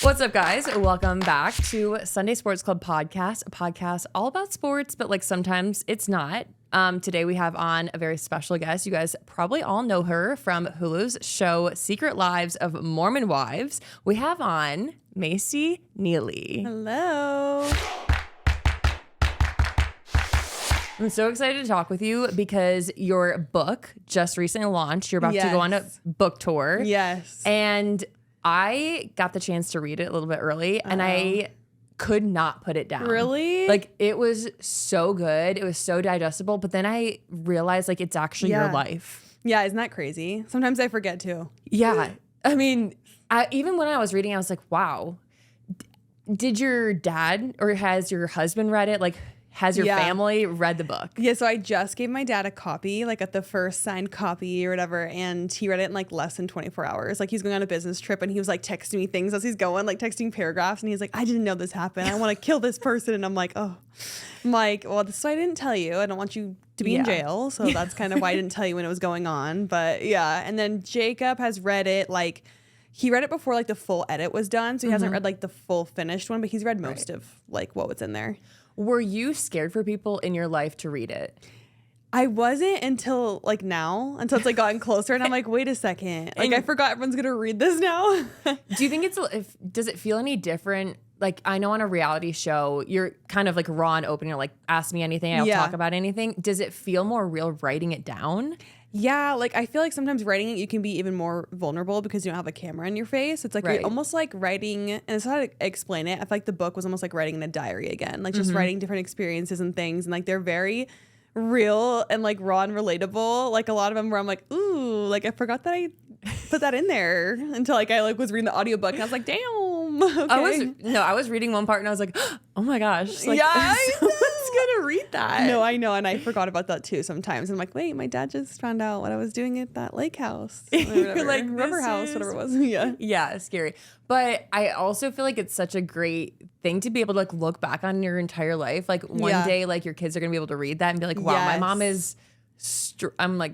What's up, guys? Welcome back to Sunday Sports Club Podcast, a podcast all about sports, but like sometimes it's not. Today we have on a very special guest. You guys probably all know her from Hulu's show Secret Lives of Mormon Wives. We have on Mayci Neeley. Hello. I'm so excited to talk with you because your book just recently launched. You're about to go on a book tour. Yes. And I got the chance to read it a little bit early, and I could not put it down. Really? Like, it was so good. It was so digestible. But then I realized, like, it's actually your life. Yeah, isn't that crazy? Sometimes I forget too. Yeah. I mean, even when I was reading, I was like, wow. Did your dad or has your husband read it? Like, has your family read the book? Yeah, so I just gave my dad a copy, like at the first signed copy or whatever, and he read it in like less than 24 hours. Like he's going on a business trip and he was like texting me things as he's going, like texting paragraphs, and he's like, I didn't know this happened. I want to kill this person. And I'm like, oh. I'm like, well, this is why I didn't tell you. I don't want you to be in jail. So that's kind of why I didn't tell you when it was going on. But yeah, and then Jacob has read it like, he read it before like the full edit was done. So he hasn't read like the full finished one, but he's read most of like what was in there. Were you scared for people in your life to read it? I wasn't until like now, until it's like gotten closer, and I'm like, wait a second, like I forgot everyone's gonna read this now. Do you think does it feel any different? Like, I know on a reality show, you're kind of like raw and open. You're like, ask me anything, I'll talk about anything. Does it feel more real writing it down? Yeah, like I feel like sometimes writing it, you can be even more vulnerable because you don't have a camera in your face. It's like you're almost like writing, and it's how to explain it. I feel like the book was almost like writing in a diary again, like just writing different experiences and things, and like they're very real and like raw and relatable. Like a lot of them where I'm like, ooh, like I forgot that I put that in there until like I like was reading the audiobook and I was like, damn. Okay. I was reading one part and I was like, oh my gosh. Like, yeah, someone's gonna read that. No, I know, and I forgot about that too sometimes. I'm like, wait, my dad just found out what I was doing at that lake house. You're like, rubber house, whatever it was. Yeah. Yeah, scary. But I also feel like it's such a great thing to be able to like look back on your entire life. Like one day, like your kids are gonna be able to read that and be like, wow, my mom is I'm like,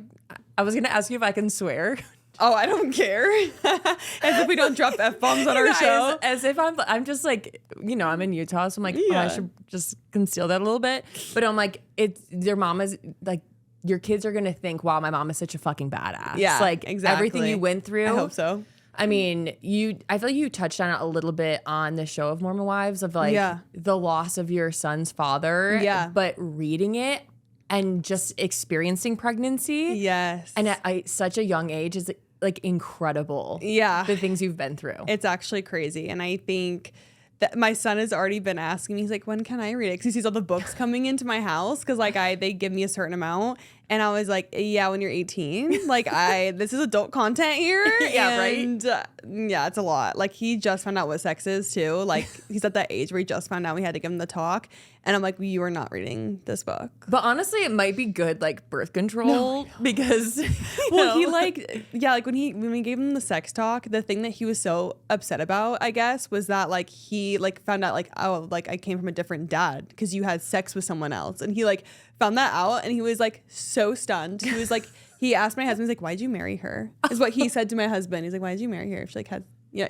I was gonna ask you if I can swear. Oh, I don't care. As if we don't drop F-bombs on our show. As if I'm just like, you know, I'm in Utah, so I'm like, oh, I should just conceal that a little bit. But I'm like, their mom is like, your kids are going to think, wow, my mom is such a fucking badass. Yeah, like exactly. Everything you went through. I hope so. I mean, I feel like you touched on it a little bit on the show of Mormon Wives of like the loss of your son's father. Yeah. But reading it and just experiencing pregnancy. Yes. And at such a young age is like incredible. Yeah. The things you've been through. It's actually crazy. And I think that my son has already been asking me, he's like, when can I read it? Because he sees all the books coming into my house. Because like they give me a certain amount. And I was like, yeah, when you're 18, like this is adult content here. Yeah, and, right. Yeah, it's a lot. Like he just found out what sex is too. Like he's at that age where he just found out, we had to give him the talk. And I'm like, you are not reading this book. But honestly, it might be good, like birth control, because he like, like when we gave him the sex talk, the thing that he was so upset about, I guess, was that like he like found out like, oh, like I came from a different dad because you had sex with someone else, and he like found that out, and he was like so stunned. He was like, he asked my husband, he's like, why'd you marry her? Is what he said to my husband. He's like, why'd you marry her? She like had. Yeah,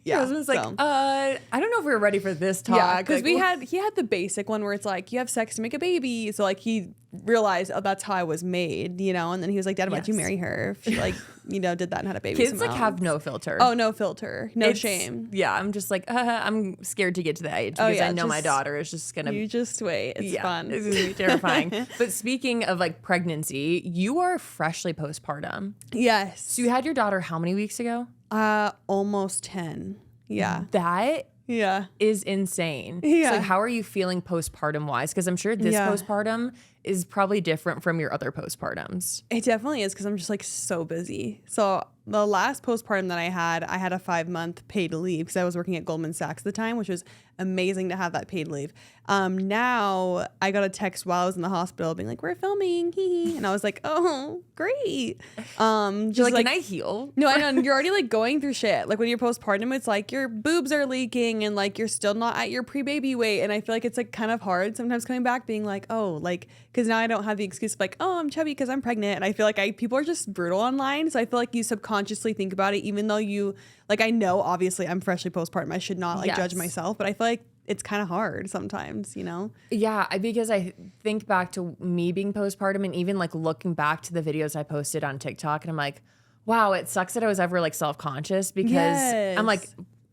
your husband's like, I don't know if we're ready for this talk. Yeah, because like, he had the basic one where it's like you have sex to make a baby. So like he realized, oh, that's how I was made, you know. And then he was like, Dad, why'd you marry her? She like, you know, did that and had a baby. Kids like have no filter. Oh, no filter, no shame. Yeah, I'm just like, I'm scared to get to that age because I know my daughter is just gonna. You just wait. It's fun. It's gonna be terrifying. But speaking of like pregnancy, you are freshly postpartum. Yes. So you had your daughter how many weeks ago? Almost 10. Yeah. That is insane. Yeah. So how are you feeling postpartum wise? Because I'm sure this postpartum is probably different from your other postpartums. It definitely is, because I'm just like so busy. So the last postpartum that I had a 5-month paid leave because I was working at Goldman Sachs at the time, which was amazing to have that paid leave. Now I got a text while I was in the hospital being like, we're filming, and I was like, oh, great. Just you're like, can I heal? No, I know. You're already like going through shit. Like when you're postpartum, it's like your boobs are leaking and like you're still not at your pre-baby weight. And I feel like it's like kind of hard sometimes coming back being like, oh, like, because now I don't have the excuse of like, oh, I'm chubby because I'm pregnant. And I feel like people are just brutal online. So I feel like you subconsciously consciously think about it, even though you, like, I know obviously I'm freshly postpartum. I should not like judge myself, but I feel like it's kind of hard sometimes, you know? Yeah, because I think back to me being postpartum and even like looking back to the videos I posted on TikTok, and I'm like, wow, it sucks that I was ever like self-conscious, because I'm like,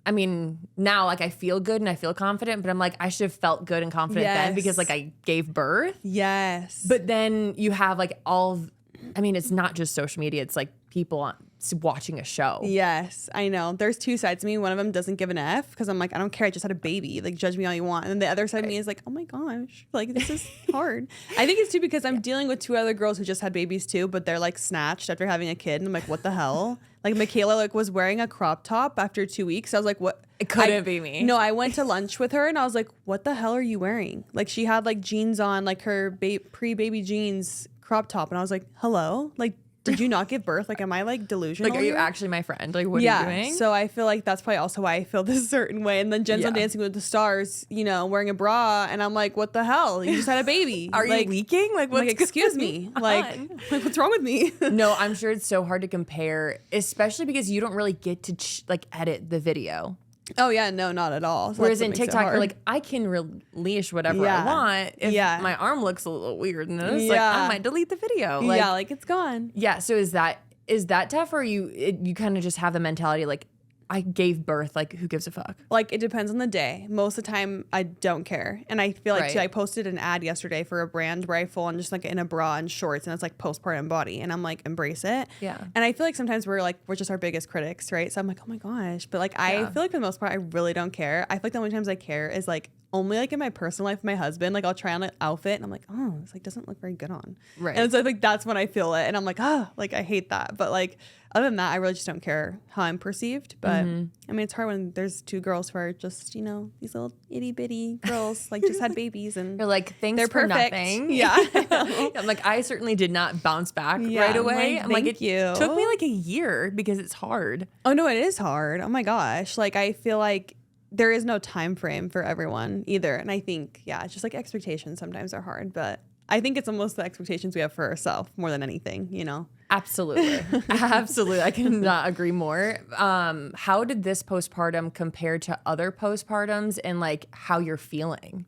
I mean, now like I feel good and I feel confident, but I'm like, I should have felt good and confident then, because like I gave birth. Yes. But then you have like I mean, it's not just social media. It's like people watching a show. Yes, I know. There's two sides to me. One of them doesn't give an F, because I'm like, I don't care. I just had a baby. Like, judge me all you want. And then the other side of me is like, oh my gosh, like this is hard. I think it's too because I'm dealing with two other girls who just had babies too, but they're like snatched after having a kid. And I'm like, what the hell? Like Michaela like was wearing a crop top after 2 weeks. I was like, what? It couldn't be me. No, I went to lunch with her and I was like, what the hell are you wearing? Like she had like jeans on, like her pre-baby jeans crop top. And I was like, hello? Like, did you not give birth? Like, am I like delusional? Like, are you actually my friend? Like, what are you doing? So I feel like that's probably also why I feel this certain way. And then Jen's on Dancing with the Stars, you know, wearing a bra. And I'm like, what the hell? You just had a baby. Are you leaking? Like, what's excuse me. Like, what's wrong with me? No, I'm sure it's so hard to compare, especially because you don't really get to like edit the video. Oh yeah, no, not at all. So whereas in TikTok, you're like, I can release whatever I want. If my arm looks a little weird in this, like I might delete the video. Like, like it's gone. Yeah. So is that tough, or you kind of just have the mentality like, I gave birth, like who gives a fuck? Like it depends on the day. Most of the time I don't care. And I feel like too, I posted an ad yesterday for a brand where I full on just like in a bra and shorts, and it's like postpartum body, and I'm like, embrace it. Yeah. And I feel like sometimes we're just our biggest critics, right? So I'm like, oh my gosh. But like I feel like for the most part I really don't care. I feel like the only times I care is like only like in my personal life with my husband. Like I'll try on an outfit and I'm like, oh, it's like doesn't look very good on. Right. And so like that's when I feel it. And I'm like, oh, like I hate that. But like other than that, I really just don't care how I'm perceived. But I mean, it's hard when there's two girls who are just, you know, these little itty bitty girls, like just had babies, and you're like, thanks they're for perfect. Nothing. Yeah. I'm like, I certainly did not bounce back right away. I'm like, it took me like a year because it's hard. Oh no, it is hard. Oh my gosh. Like I feel like there is no time frame for everyone either. And I think, it's just like expectations sometimes are hard, but I think it's almost the expectations we have for ourselves more than anything, you know? Absolutely. Absolutely. I cannot agree more. How did this postpartum compare to other postpartums, and like how you're feeling?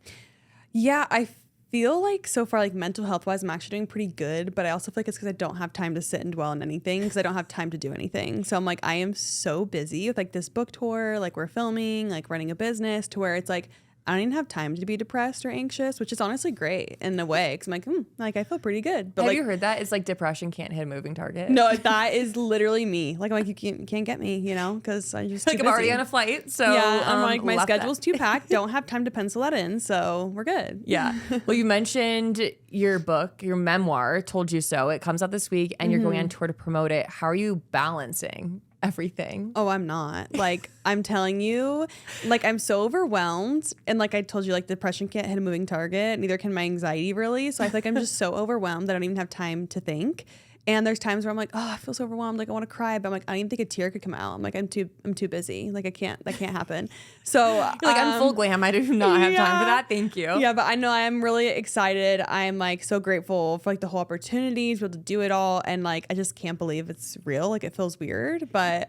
Yeah, I feel like so far, like mental health wise, I'm actually doing pretty good, but I also feel like it's because I don't have time to sit and dwell on anything, because I don't have time to do anything. So I'm like, I am so busy with like this book tour, like we're filming, like running a business, to where it's like, I don't even have time to be depressed or anxious, which is honestly great in a way, because I'm like, like I feel pretty good. But have like, you heard that? It's like depression can't hit a moving target. No, that is literally me. Like I'm like, you can't get me, you know, because I just like I'm already on a flight, so I'm like my schedule's too packed. Don't have time to pencil that in, so we're good. Yeah. Well, you mentioned your book, your memoir, Told You So. It comes out this week, and you're going on tour to promote it. How are you balancing everything? Oh, I'm not. Like, I'm telling you, like, I'm so overwhelmed. And like I told you, like, depression can't hit a moving target. Neither can my anxiety, really. So I feel like I'm just so overwhelmed that I don't even have time to think. And there's times where I'm like, oh, I feel so overwhelmed. Like I want to cry, but I'm like, I don't even think a tear could come out. I'm like, I'm too busy. Like that can't happen. So you're like, I'm full glam. I do not have time for that. Thank you. Yeah, but I know I'm really excited. I'm like so grateful for like the whole opportunity to be able to do it all. And like, I just can't believe it's real. Like it feels weird, but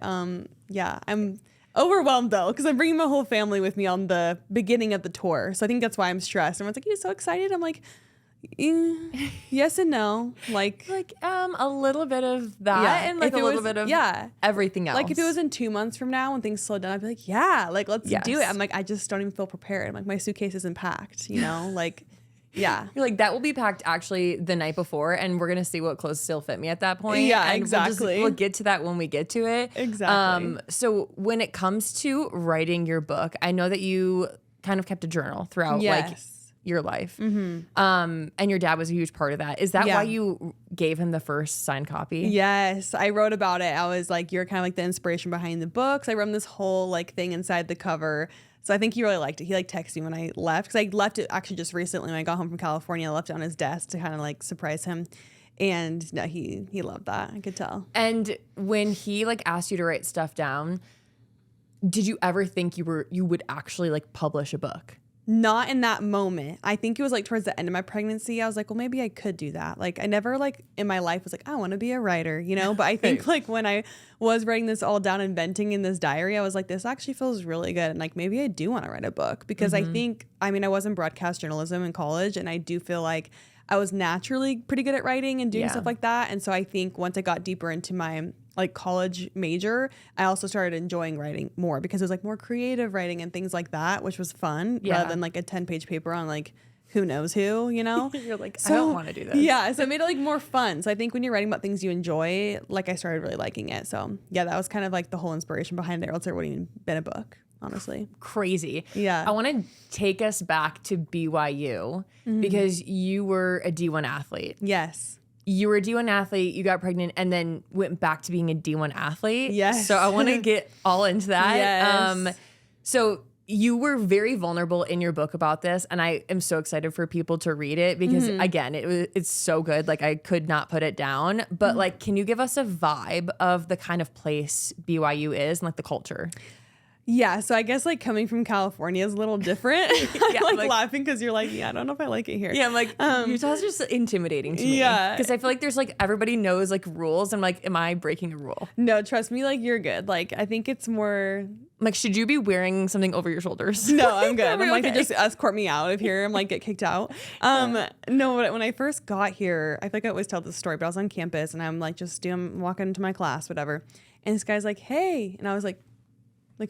yeah, I'm overwhelmed though, because I'm bringing my whole family with me on the beginning of the tour. So I think that's why I'm stressed. Everyone's like, you're so excited. I'm like, yes and no, like a little bit of that, and like a little bit of everything else. Like if it was in 2 months from now when things slow down, I'd be like, like let's do it. I'm like, I just don't even feel prepared. I'm like, my suitcase isn't packed, you know, like you're like, that will be packed actually the night before, and we're gonna see what clothes still fit me at that point. Exactly. We'll get to that when we get to it. Exactly. So when it comes to writing your book, I know that you kind of kept a journal throughout like your life. And your dad was a huge part of that. Is that why you gave him the first signed copy? Yes, I wrote about it. I was like, you're kind of like the inspiration behind the books. I wrote him this whole like thing inside the cover. So I think he really liked it. He like texted me when I left, because I left it actually just recently when I got home from California. I left it on his desk to kind of like surprise him. And no, he loved that. I could tell. And when he like asked you to write stuff down, did you ever think you would actually like publish a book? Not in that moment. I think it was like towards the end of my pregnancy. I was like, well, maybe I could do that. Like I never like in my life was like, I want to be a writer, you know? But I think like when I was writing this all down and venting in this diary, I was like, this actually feels really good. And like, maybe I do want to write a book because I think, I mean, I was in broadcast journalism in college and I do feel like I was naturally pretty good at writing and doing stuff like that. And so I think once I got deeper into my like college major, I also started enjoying writing more because it was like more creative writing and things like that, which was fun rather than like a 10-page paper on like who knows who, you know? You're like, I don't want to do this. Yeah. So it made it like more fun. So I think when you're writing about things you enjoy, like I started really liking it. So yeah, that was kind of like the whole inspiration behind it. Or else it wouldn't even been a book, honestly. Crazy. Yeah. I want to take us back to BYU because you were a D1 athlete. Yes. You were a D1 athlete, you got pregnant, and then went back to being a D1 athlete. Yes. So I want to get all into that. Yes. So you were very vulnerable in your book about this, and I am so excited for people to read it because, again, it's so good. Like, I could not put it down. But, like, can you give us a vibe of the kind of place BYU is and, like, the culture? Yeah, so I guess like coming from California is a little different. I'm like laughing because you're like, yeah, I don't know if I like it here. Yeah, I'm like, Utah's just intimidating to me. Yeah. Because I feel like there's like, everybody knows like rules. I'm like, am I breaking a rule? No, trust me, like you're good. Like I think it's more... Like, should you be wearing something over your shoulders? No, I'm good. I'm like, okay? They just escort me out of here. I'm like, get kicked out. No, when I first got here, I feel like I always tell this story, but I was on campus and I'm like, I'm walking into my class, whatever. And this guy's like, hey. And I was like,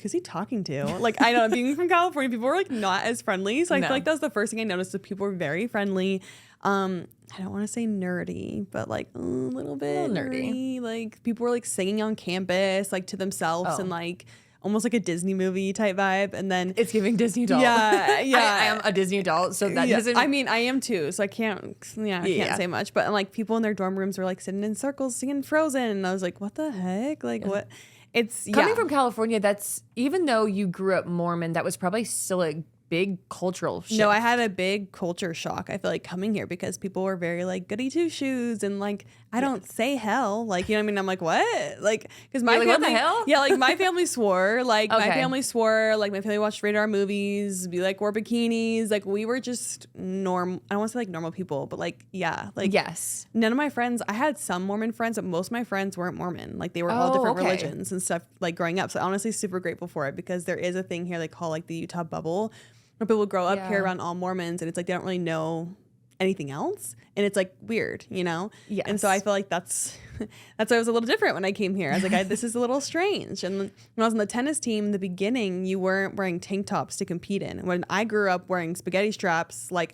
who's he talking to? Like, I know, being from California, people were like not as friendly. So I feel like that was the first thing I noticed, that people were very friendly. I don't want to say nerdy, but like a little bit nerdy. Like people were like singing on campus, like to themselves and like almost like a Disney movie type vibe. And then it's giving Disney adult. Yeah. I am a Disney adult, so that doesn't... I mean, I am too, so I can't say much. But like people in their dorm rooms were like sitting in circles singing Frozen. And I was like, what the heck? Like what? It's coming from California, that's, even though you grew up Mormon, that was probably still a big cultural shift. No, I had a big culture shock, I feel like, coming here because people were very like goody two shoes and like I don't say hell, like, you know what I mean? I'm like, what? Like, because my family, what the hell? Yeah, like my family swore, like my family swore, like my family watched radar movies, wore bikinis, like we were just I don't want to say like normal people, but like yes. None of my friends, I had some Mormon friends, but most of my friends weren't Mormon. Like they were all different religions and stuff, like growing up. So honestly, super grateful for it because there is a thing here they call like the Utah bubble, where people grow up here around all Mormons and it's like they don't really know anything else and it's like weird, you know? Yes. And so I feel like that's why it was a little different when I came here. I was like, this is a little strange. And when I was on the tennis team in the beginning, you weren't wearing tank tops to compete in. When I grew up wearing spaghetti straps, like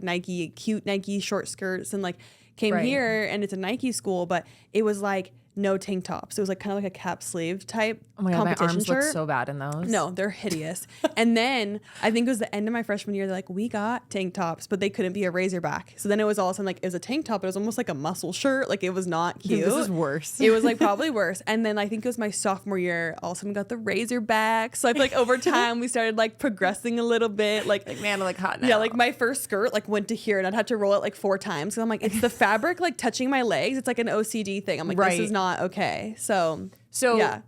cute Nike short skirts, and like came here and it's a Nike school, but it was like no tank tops. It was like kind of like a cap sleeve type competition my arms shirt. look so bad in those. No, they're hideous. And then I think it was the end of my freshman year. They're like, we got tank tops, but they couldn't be a Razorback. So then it was all of a sudden like it was a tank top, but it was almost like a muscle shirt. Like it was not cute. This is worse. It was like probably worse. And then I think it was my sophomore year. All of a sudden got the Razorback. So I feel like over time we started like progressing a little bit. Like man, I'm like hot now. Yeah, like my first skirt like went to here and I'd have to roll it like 4 times. So I'm like, it's the fabric like touching my legs. It's like an OCD thing. I'm like, this is not okay. So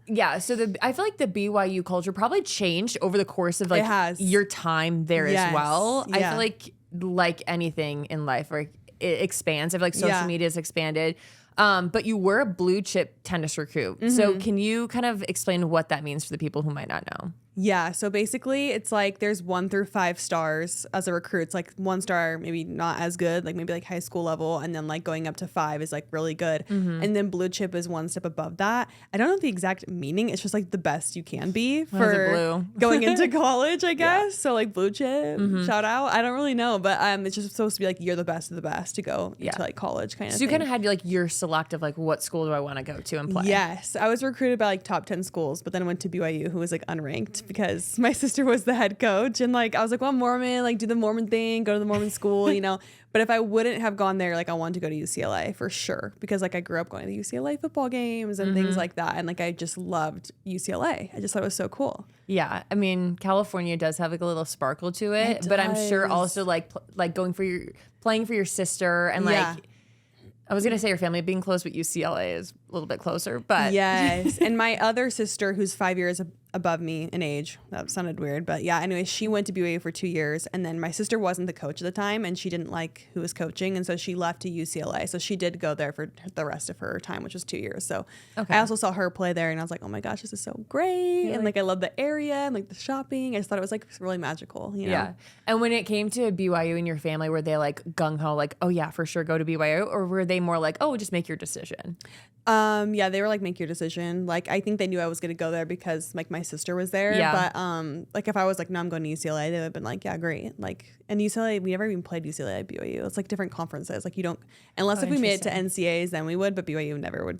yeah. So I feel like the BYU culture probably changed over the course of like your time there as well. I feel like anything in life, or it expands. I feel like social media has expanded. But you were a blue chip tennis recruit. So can you kind of explain what that means for the people who might not know? Yeah, so basically it's like there's 1 through 5 stars as a recruit. It's like 1 star, maybe not as good, like maybe like high school level, and then like going up to 5 is like really good. And then blue chip is 1 step above that. I don't know the exact meaning. It's just like the best you can be for going into college, I guess. So like blue chip, shout out. I don't really know, but it's just supposed to be like you're the best of the best to go into like college kind of thing. So you kind of had like your selective, like what school do I want to go to and play? Yes, I was recruited by like top 10 schools, but then I went to BYU, who was like unranked because my sister was the head coach, and like I was like, well, I'm Mormon, like do the Mormon thing, go to the Mormon school, you know. But if I wouldn't have gone there, like I wanted to go to UCLA for sure, because like I grew up going to UCLA football games and things like that, and like I just loved UCLA. I just thought it was so cool. Yeah, I mean, California does have like a little sparkle to it, but I'm sure also like going for playing for your sister and like. I was gonna say your family being close, but UCLA is little bit closer, but yes. And my other sister, who's 5 years above me in age, that sounded weird, but yeah, anyway, she went to BYU for 2 years, and then my sister wasn't the coach at the time, and she didn't like who was coaching, and so she left to UCLA. So she did go there for the rest of her time, which was 2 years. So I also saw her play there, and I was like, oh my gosh, this is so great. And like I love the area and like the shopping. I just thought it was like really magical, you know? Yeah. And when it came to BYU and your family, were they like gung ho, like, oh yeah, for sure, go to BYU, or were they more like, oh, just make your decision? Yeah, they were like, make your decision. Like, I think they knew I was gonna go there because like my sister was there. Yeah. But like if I was like, no, I'm going to UCLA, they would have been like, yeah, great. Like, and UCLA, we never even played UCLA at BYU. It's like different conferences. Like you don't, unless if we made it to NCAAs, then we would. But BYU never would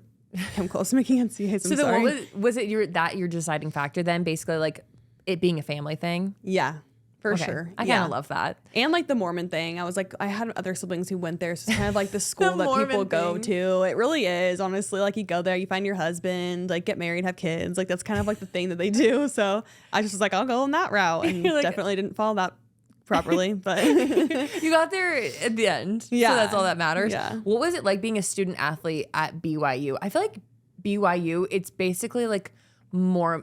come close to making NCAAs. So then what was it your deciding factor then? Basically, like it being a family thing. Yeah. For sure. I kind of love that. And like the Mormon thing. I was like, I had other siblings who went there. So it's kind of like the school that Mormon people go thing. to. It really is, honestly. Like you go there, you find your husband, like get married, have kids. Like that's kind of like the thing that they do. So I just was like, I'll go on that route. And like, definitely didn't follow that properly. But you got there at the end. Yeah. So that's all that matters. Yeah. What was it like being a student athlete at BYU? I feel like BYU, it's basically like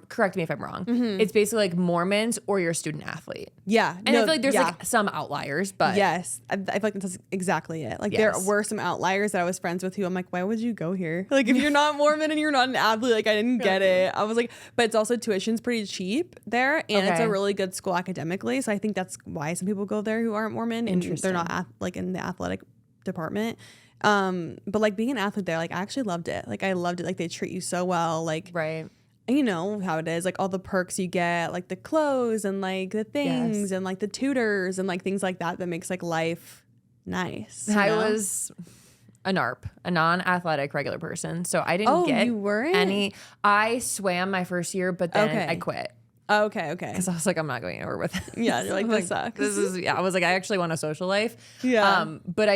correct me if I'm wrong. It's basically like Mormons or you're a student athlete. yeah. And I feel like there's like some outliers, but yes, I feel like that's exactly it. Like there were some outliers that I was friends with who I'm like, why would you go here? Like if you're not Mormon and you're not an athlete, like I didn't get it. I was like, but it's also tuition's pretty cheap there, and it's a really good school academically. So I think that's why some people go there who aren't Mormon and they're not like in the athletic department. But like being an athlete there, like I actually loved it. Like I loved it. Like they treat you so well. Like right. You know how it is, like all the perks you get, like the clothes and like the things and like the tutors and like things like that makes like life nice. I was a NARP, a non-athletic regular person, so I didn't get you weren't? any. I swam my first year, but then I quit. Okay. Because I was like, I'm not going anywhere with it. Yeah, you're like, this sucks. I was like, I actually want a social life. Yeah. But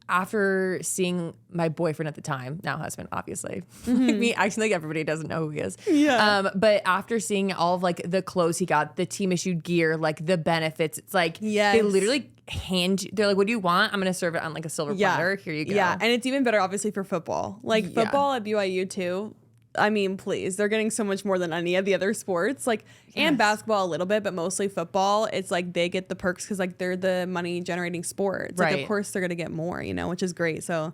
after seeing my boyfriend at the time, now husband, obviously, me acting like everybody doesn't know who he is. Yeah. But after seeing all of like the clothes he got, the team issued gear, like the benefits, it's like they literally they're like, what do you want? I'm going to serve it on like a silver platter. Here you go. Yeah. And it's even better, obviously, for football. Like football at BYU too. I mean, please, they're getting so much more than any of the other sports, like, and basketball a little bit, but mostly football. It's like they get the perks because like they're the money generating sport. It's like, of course they're going to get more, you know, which is great. So,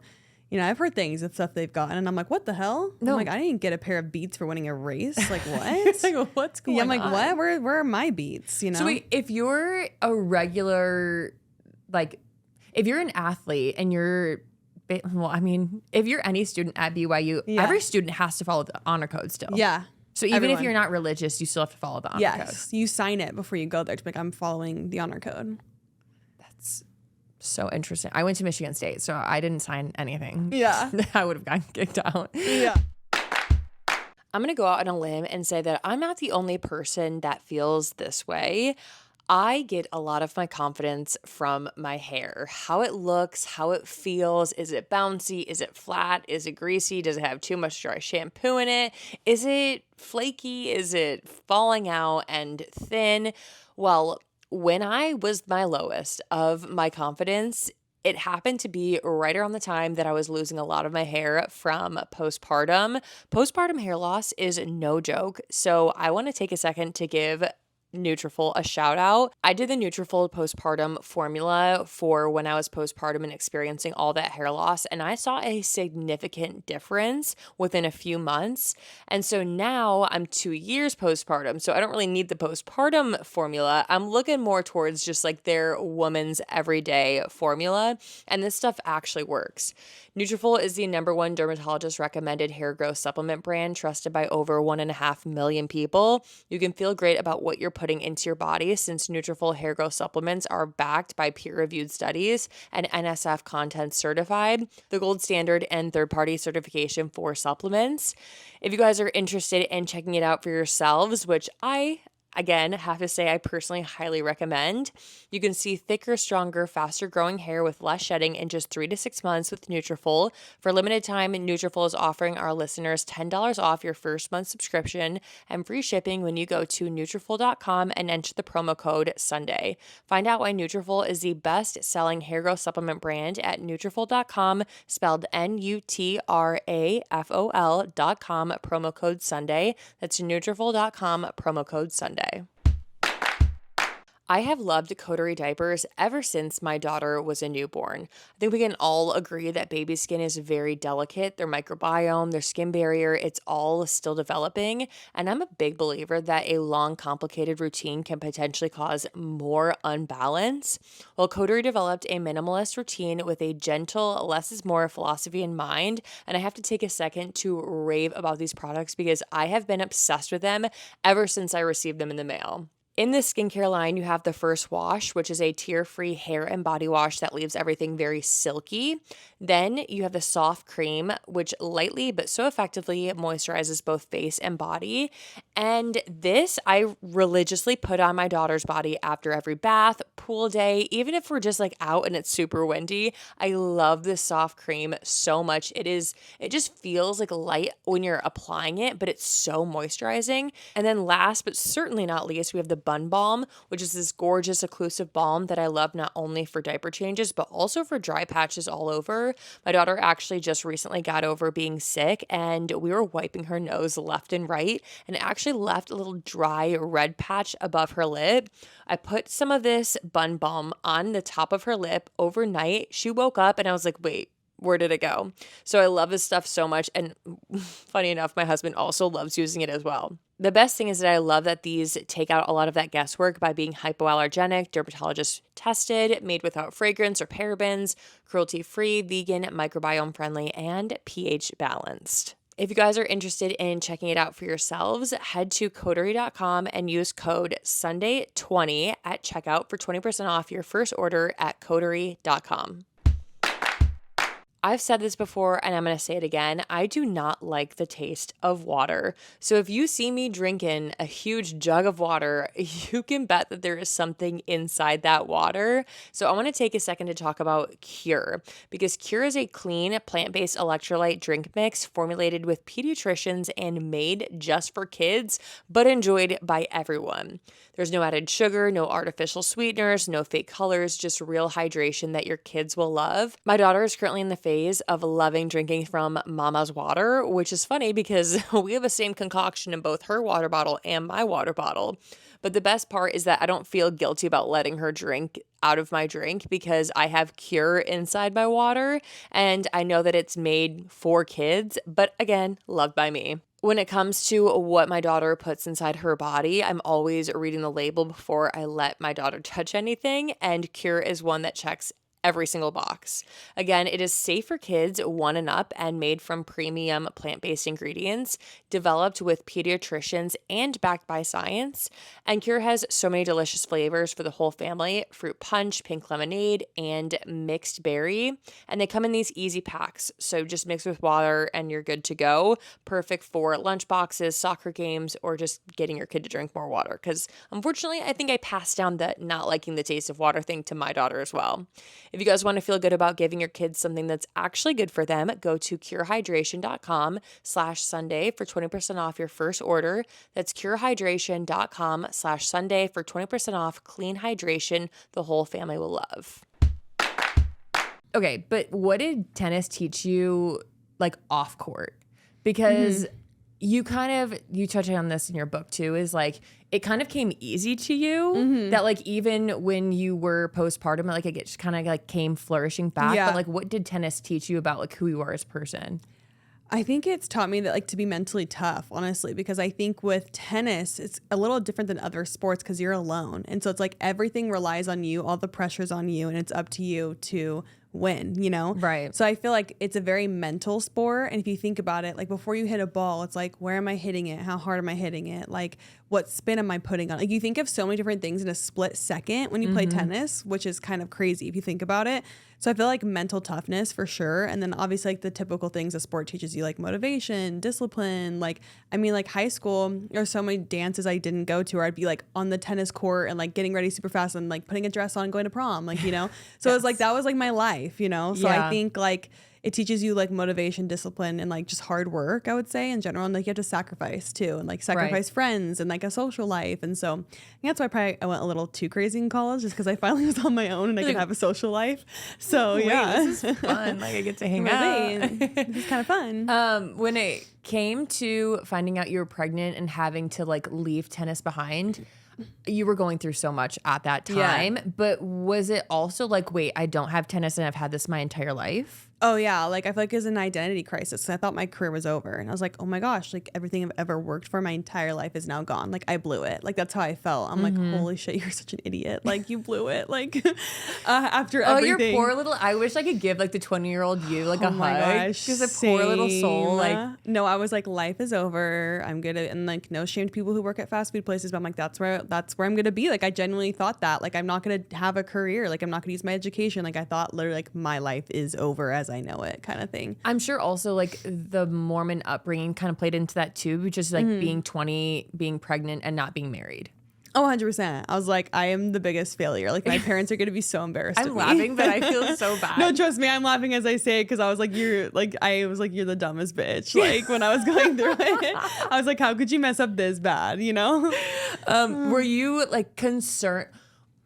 you know, I've heard things of stuff they've gotten and I'm like, what the hell? No. I'm like, I didn't get a pair of Beats for winning a race. Like what? Like, what's going on? I'm like, what? Where are my Beats? You know? So wait, if you're a regular, like if you're an athlete and well, I mean, if you're any student at BYU, every student has to follow the honor code still. Yeah. So even if you're not religious, you still have to follow the honor code. Yes. You sign it before you go there to be like, I'm following the honor code. That's so interesting. I went to Michigan State, so I didn't sign anything. Yeah. I would have gotten kicked out. Yeah. I'm going to go out on a limb and say that I'm not the only person that feels this way. I get a lot of my confidence from my hair, how it looks, how it feels. Is it bouncy? Is it flat? Is it greasy? Does it have too much dry shampoo in it? Is it flaky? Is it falling out and thin? Well, when I was my lowest of my confidence, it happened to be right around the time that I was losing a lot of my hair from postpartum. Postpartum hair loss is no joke. So I want to take a second to give Nutrafol a shout out. I did the Nutrafol postpartum formula for when I was postpartum and experiencing all that hair loss, and I saw a significant difference within a few months. And so now I'm 2 years postpartum, so I don't really need the postpartum formula. I'm looking more towards just like their woman's everyday formula, and this stuff actually works. Nutrafol is the #1 dermatologist recommended hair growth supplement brand trusted by over 1.5 million people. You can feel great about what you're putting into your body since Nutrafol hair growth supplements are backed by peer-reviewed studies and NSF content certified, the gold standard and third-party certification for supplements. If you guys are interested in checking it out for yourselves, which I Again, have to say I personally highly recommend. You can see thicker, stronger, faster growing hair with less shedding in just 3 to 6 months with Nutrafol. For a limited time, Nutrafol is offering our listeners $10 off your first month subscription and free shipping when you go to Nutrafol.com and enter the promo code Sunday. Find out why Nutrafol is the best-selling hair growth supplement brand at Nutrafol.com, spelled Nutrafol.com, promo code Sunday. That's Nutrafol.com, promo code Sunday. I have loved Coterie diapers ever since my daughter was a newborn. I think we can all agree that baby skin is very delicate. Their microbiome, their skin barrier, it's all still developing. And I'm a big believer that a long, complicated routine can potentially cause more unbalance. Well, Coterie developed a minimalist routine with a gentle, less is more philosophy in mind. And I have to take a second to rave about these products because I have been obsessed with them ever since I received them in the mail. In this skincare line, you have the first wash, which is a tear-free hair and body wash that leaves everything very silky. Then you have the soft cream, which lightly but so effectively moisturizes both face and body. And this I religiously put on my daughter's body after every bath, pool day, even if we're just like out and it's super windy. I love this soft cream so much. It just feels like light when you're applying it, but it's so moisturizing. And then last but certainly not least, we have the Bun Balm, which is this gorgeous occlusive balm that I love not only for diaper changes, but also for dry patches all over. My daughter actually just recently got over being sick and we were wiping her nose left and right and it actually left a little dry red patch above her lip. I put some of this Bun Balm on the top of her lip overnight. She woke up and I was like, wait, where did it go? So I love this stuff so much. And funny enough, my husband also loves using it as well. The best thing is that I love that these take out a lot of that guesswork by being hypoallergenic, dermatologist tested, made without fragrance or parabens, cruelty-free, vegan, microbiome friendly, and pH balanced. If you guys are interested in checking it out for yourselves, head to Coterie.com and use code Sunday20 at checkout for 20% off your first order at Coterie.com. I've said this before and I'm going to say it again. I do not like the taste of water. So if you see me drinking a huge jug of water, you can bet that there is something inside that water. So I want to take a second to talk about Cure because Cure is a clean plant-based electrolyte drink mix formulated with pediatricians and made just for kids, but enjoyed by everyone. There's no added sugar, no artificial sweeteners, no fake colors, just real hydration that your kids will love. My daughter is currently in the phase of loving drinking from Mama's water, which is funny because we have the same concoction in both her water bottle and my water bottle. But the best part is that I don't feel guilty about letting her drink out of my drink because I have Cure inside my water and I know that it's made for kids, but again, loved by me. When it comes to what my daughter puts inside her body, I'm always reading the label before I let my daughter touch anything, and Cure is one that checks every single box. Again, it is safe for kids 1 and up and made from premium plant-based ingredients, developed with pediatricians and backed by science. And Cure has so many delicious flavors for the whole family: fruit punch, pink lemonade, and mixed berry. And they come in these easy packs. So just mix with water and you're good to go. Perfect for lunch boxes, soccer games, or just getting your kid to drink more water. Because unfortunately, I think I passed down the not liking the taste of water thing to my daughter as well. If you guys want to feel good about giving your kids something that's actually good for them, go to curehydration.com/Sunday for 20% off your first order. That's curehydration.com/Sunday for 20% off clean hydration the whole family will love. Okay, but what did tennis teach you like off court? Because you touch on this in your book too, is like it kind of came easy to you that like even when you were postpartum, like it just kind of like came flourishing back. Yeah. But like what did tennis teach you about like who you are as a person? I think it's taught me that like to be mentally tough, honestly, because I think with tennis, it's a little different than other sports because you're alone. And so it's like everything relies on you, all the pressure's on you, and it's up to you to win, you know? Right. So I feel like it's a very mental sport. And if you think about it, like before you hit a ball, it's like, where am I hitting it? How hard am I hitting it? Like, what spin am I putting on? Like, you think of so many different things in a split second when you play tennis, which is kind of crazy if you think about it. So I feel like mental toughness for sure. And then obviously like the typical things a sport teaches you, like motivation, discipline. Like, I mean, like high school, there's so many dances I didn't go to where I'd be like on the tennis court and like getting ready super fast and like putting a dress on and going to prom, like, you know? So it was like, that was like my life, you know? So I think like it teaches you like motivation, discipline, and like just hard work, I would say in general. And like you have to sacrifice too, and like sacrifice friends and like a social life. And so I think that's why I went a little too crazy in college, just because I finally was on my own and I could have a social life. So this is fun. Like I get to hang out. This is kind of fun. When it came to finding out you were pregnant and having to like leave tennis behind, you were going through so much at that time, but was it also like, wait, I don't have tennis and I've had this my entire life? Oh yeah, like I feel like it was an identity crisis. I thought my career was over, and I was like, oh my gosh, like everything I've ever worked for my entire life is now gone. Like I blew it. Like that's how I felt. I'm like, holy shit, you're such an idiot. Like you blew it. Like after everything. Oh, your poor little. I wish I could give like the 20-year-old you like a hug. Gosh, because a poor little soul. Like no, I was like, life is over. I'm gonna, and like no shame to people who work at fast food places, but I'm like, that's where I'm gonna be. Like I genuinely thought that. Like I'm not gonna have a career. Like I'm not gonna use my education. Like I thought literally like my life is over as I know it, kind of thing. I'm sure also like the Mormon upbringing kind of played into that too, which is like being 20, being pregnant, and not being married. Oh, 100%. I was like, I am the biggest failure. Like my parents are going to be so embarrassed. I'm laughing, but I feel so bad. No, trust me. I'm laughing as I say it because I was like, you're the dumbest bitch. Like when I was going through it, I was like, how could you mess up this bad? You know? Were you like concerned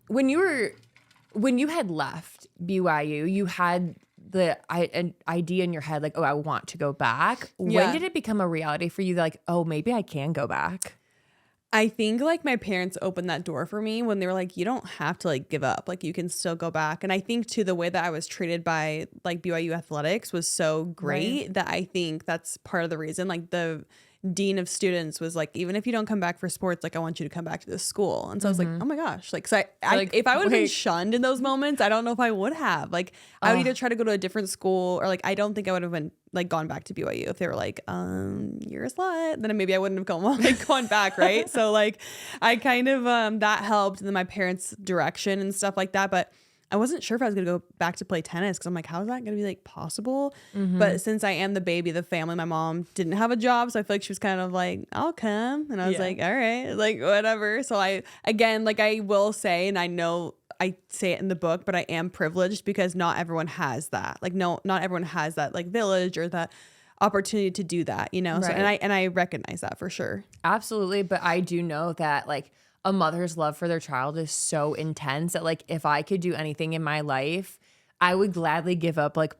when you had left BYU, you had an idea in your head, like, oh, I want to go back. When did it become a reality for you? Like, oh, maybe I can go back? I think like my parents opened that door for me when they were like, you don't have to like give up. Like you can still go back. And I think too, the way that I was treated by like BYU athletics was so great that I think that's part of the reason. Like the dean of students was like, even if you don't come back for sports, like I want you to come back to this school. And so I was like, oh my gosh, like, so if I would have been shunned in those moments, I don't know if I would have. Like I would either try to go to a different school, or like I don't think I would have been like gone back to BYU if they were like, you're a slut. Then maybe I wouldn't have gone back, right? So like I kind of that helped, and then my parents' direction and stuff like that. But I wasn't sure if I was going to go back to play tennis because I'm like, how is that going to be like possible? But since I am the baby of the family, my mom didn't have a job. So I feel like she was kind of like, I'll come. And I was like, all right, like whatever. So I will say, and I know I say it in the book, but I am privileged because not everyone has that. Like, no, not everyone has that like village or that opportunity to do that, you know? Right. So, and I recognize that for sure. Absolutely. But I do know that like a mother's love for their child is so intense that like if I could do anything in my life, I would gladly give up like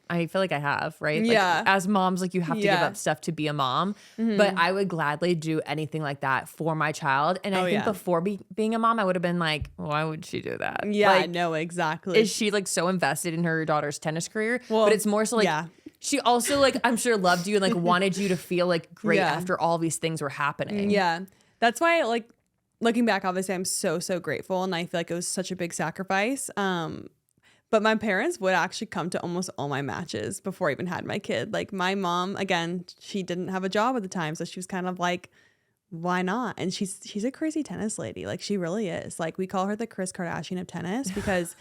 I feel like I have, right? Like, as moms, like you have to give up stuff to be a mom, but I would gladly do anything like that for my child. And I think before being a mom, I would have been like, why would she do that? Yeah, like, I know exactly. Is she like so invested in her daughter's tennis career? Well, but it's more so like, she also like, I'm sure loved you and like wanted you to feel like great after all these things were happening. Yeah. That's why like, looking back, obviously, I'm so grateful, and I feel like it was such a big sacrifice. But my parents would actually come to almost all my matches before I even had my kid. Like my mom, again, she didn't have a job at the time, so she was kind of like, why not? And she's a crazy tennis lady. Like she really is. Like we call her the Kris Kardashian of tennis because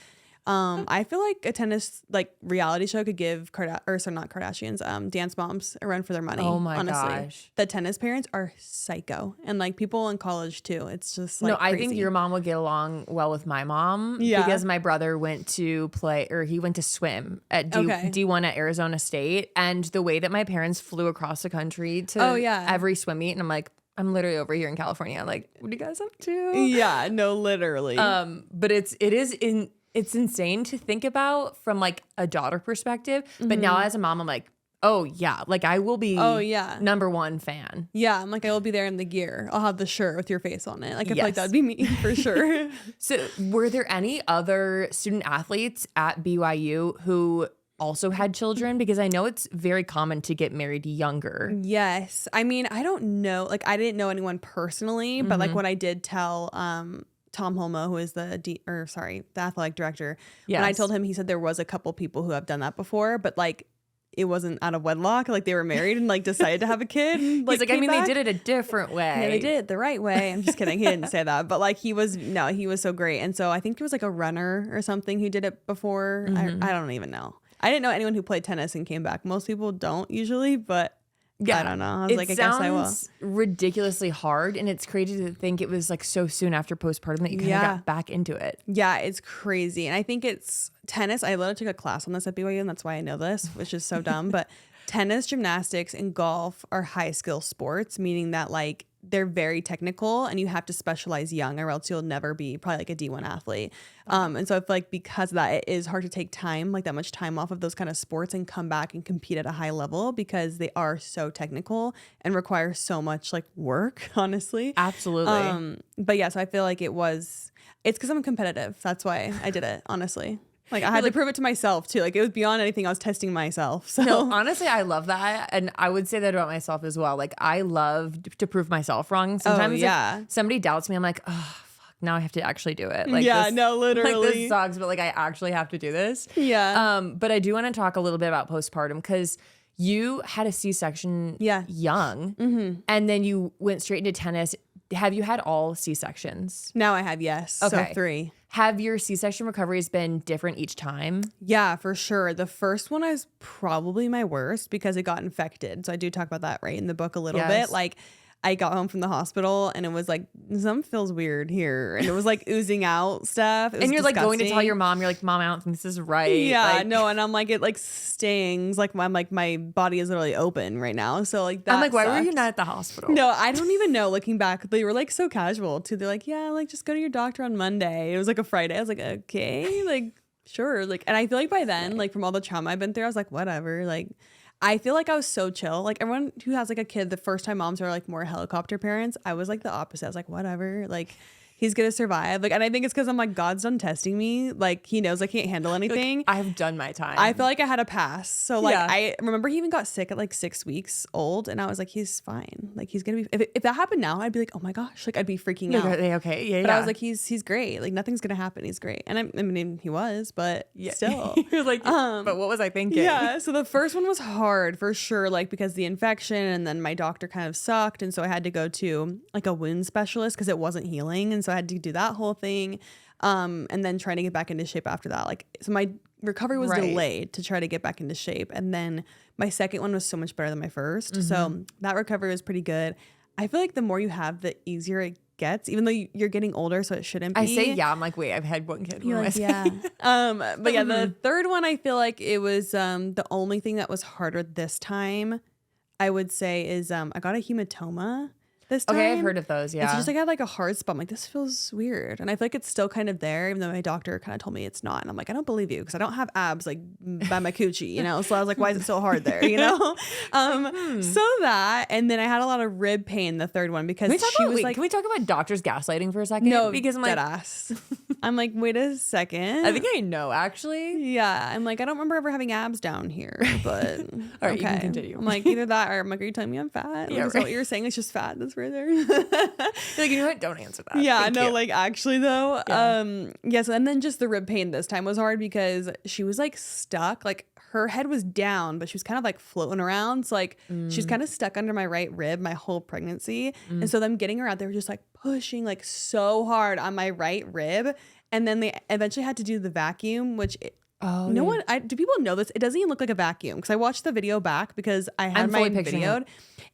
I feel like a tennis like reality show could give not Kardashians, dance moms a run for their money. Oh my gosh. The tennis parents are psycho, and like people in college too. It's just like I think your mom would get along well with my mom because my brother went to swim at D1 at Arizona State, and the way that my parents flew across the country to every swim meet, and I'm like, I'm literally over here in California. I'm like, what are you guys up to? Yeah, no, literally. But it's insane to think about from like a daughter perspective. But now as a mom, I'm like, oh yeah, like I will be number one fan. Yeah, I'm like, I will be there in the gear. I'll have the shirt with your face on it. Like I feel like that'd be me for sure. So were there any other student athletes at BYU who also had children? Because I know it's very common to get married younger. Yes. I mean, I don't know. Like I didn't know anyone personally, but like when I did tell Tom Holmoe, who is the athletic director. Yes. When I told him, he said there was a couple people who have done that before, but like it wasn't out of wedlock. Like they were married and like decided to have a kid. And, He's like, I mean, they did it a different way. Yeah, they did it the right way. I'm just kidding. He didn't say that, but like he was so great. And so I think it was like a runner or something who did it before. I don't even know. I didn't know anyone who played tennis and came back. Most people don't usually, but I don't know. I was like, I guess I will. It sounds ridiculously hard, and it's crazy to think it was like so soon after postpartum that you kind of got back into it. Yeah, it's crazy. And I think it's tennis. I literally took a class on this at BYU, and that's why I know this, which is so dumb. But tennis, gymnastics, and golf are high skill sports, meaning that like they're very technical and you have to specialize young or else you'll never be probably like a D1 athlete. And so I feel like because of that, it is hard to take time, like that much time off of those kind of sports and come back and compete at a high level because they are so technical and require so much like work, honestly. Absolutely. But yeah, so I feel like it's because I'm competitive. That's why I did it, honestly. Like I had to prove it to myself too. Like it was beyond anything. I was testing myself. So no, honestly, I love that. And I would say that about myself as well. Like I love to prove myself wrong. Sometimes if somebody doubts me, I'm like, oh, fuck, now I have to actually do it. Like literally. Like this sucks, but like I actually have to do this. Yeah. But I do want to talk a little bit about postpartum because you had a C-section young and then you went straight into tennis. Have you had all C-sections? Now I have, yes. Okay. So 3. Have your C-section recoveries been different each time? Yeah, for sure. The first one is probably my worst because it got infected. So I do talk about that right in the book a little bit. Like I got home from the hospital and it was like, something feels weird here. And it was like oozing out stuff. And you're disgusting. Like going to tell your mom, you're like, Mom, I don't think this is right. Yeah, like, no. And I'm like, it like stings. Like I'm like, my body is literally open right now. So like that I'm like, why sucked. were you not at the hospital? No, I don't even know. Looking back, they were like so casual too. They're like, yeah, like just go to your doctor on Monday. It was like a Friday. I was like, okay, like sure. Like, and I feel like by then, like from all the trauma I've been through, I was like, whatever. Like, I feel like I was so chill. Like everyone who has like a kid, the first time moms are like more helicopter parents. I was like the opposite. I was like, whatever. Like he's gonna survive. Like, and I think it's because I'm like, God's done testing me. Like he knows I can't handle anything. Like, I've done my time. I feel like I had a pass. So like I remember he even got sick at like 6 weeks old, and I was like, he's fine. Like he's gonna be. If that happened now, I'd be like, oh my gosh, like I'd be freaking out. Okay, yeah. But I was like, he's great. Like nothing's gonna happen. He's great. And I mean, he was, but still. You're like, but what was I thinking? Yeah. So the first one was hard for sure, like because the infection, and then my doctor kind of sucked, and so I had to go to like a wound specialist because it wasn't healing, and so I had to do that whole thing, and then trying to get back into shape after that. Like, so my recovery was delayed to try to get back into shape, and then my second one was so much better than my first. So that recovery was pretty good. I feel like the more you have, the easier it gets, even though you're getting older, so it shouldn't be. I say I'm like, wait, I've had one kid. You're like, yeah. But yeah, the third one, I feel like it was the only thing that was harder this time, I would say, is I got a hematoma this time. Okay, I've heard of those, yeah. It's just like I had like a hard spot. I'm like, this feels weird. And I feel like it's still kind of there, even though my doctor kind of told me it's not. And I'm like, I don't believe you because I don't have abs like by my coochie, you know? So I was like, why is it so hard there, you know? So that, and then I had a lot of rib pain the third one because she was like, can we talk about doctors gaslighting for a second? No, because I'm like, dead ass. I'm like, wait a second. I think I know actually. Yeah. I'm like, I don't remember ever having abs down here, but all right, you can continue. I'm like, either that or I'm like, are you telling me I'm fat? Like, is that what you're saying? It's just fat that's right there. You're like, you know what? Don't answer that. Yeah, Thank no, you. like actually though, yes, and then just the rib pain this time was hard because she was like stuck, like her head was down, but she was kind of like floating around. So like she's kind of stuck under my right rib my whole pregnancy. And so them getting her out, they were just like pushing like so hard on my right rib. And then they eventually had to do the vacuum, which do people know this? It doesn't even look like a vacuum because I watched the video back because I had mine videoed.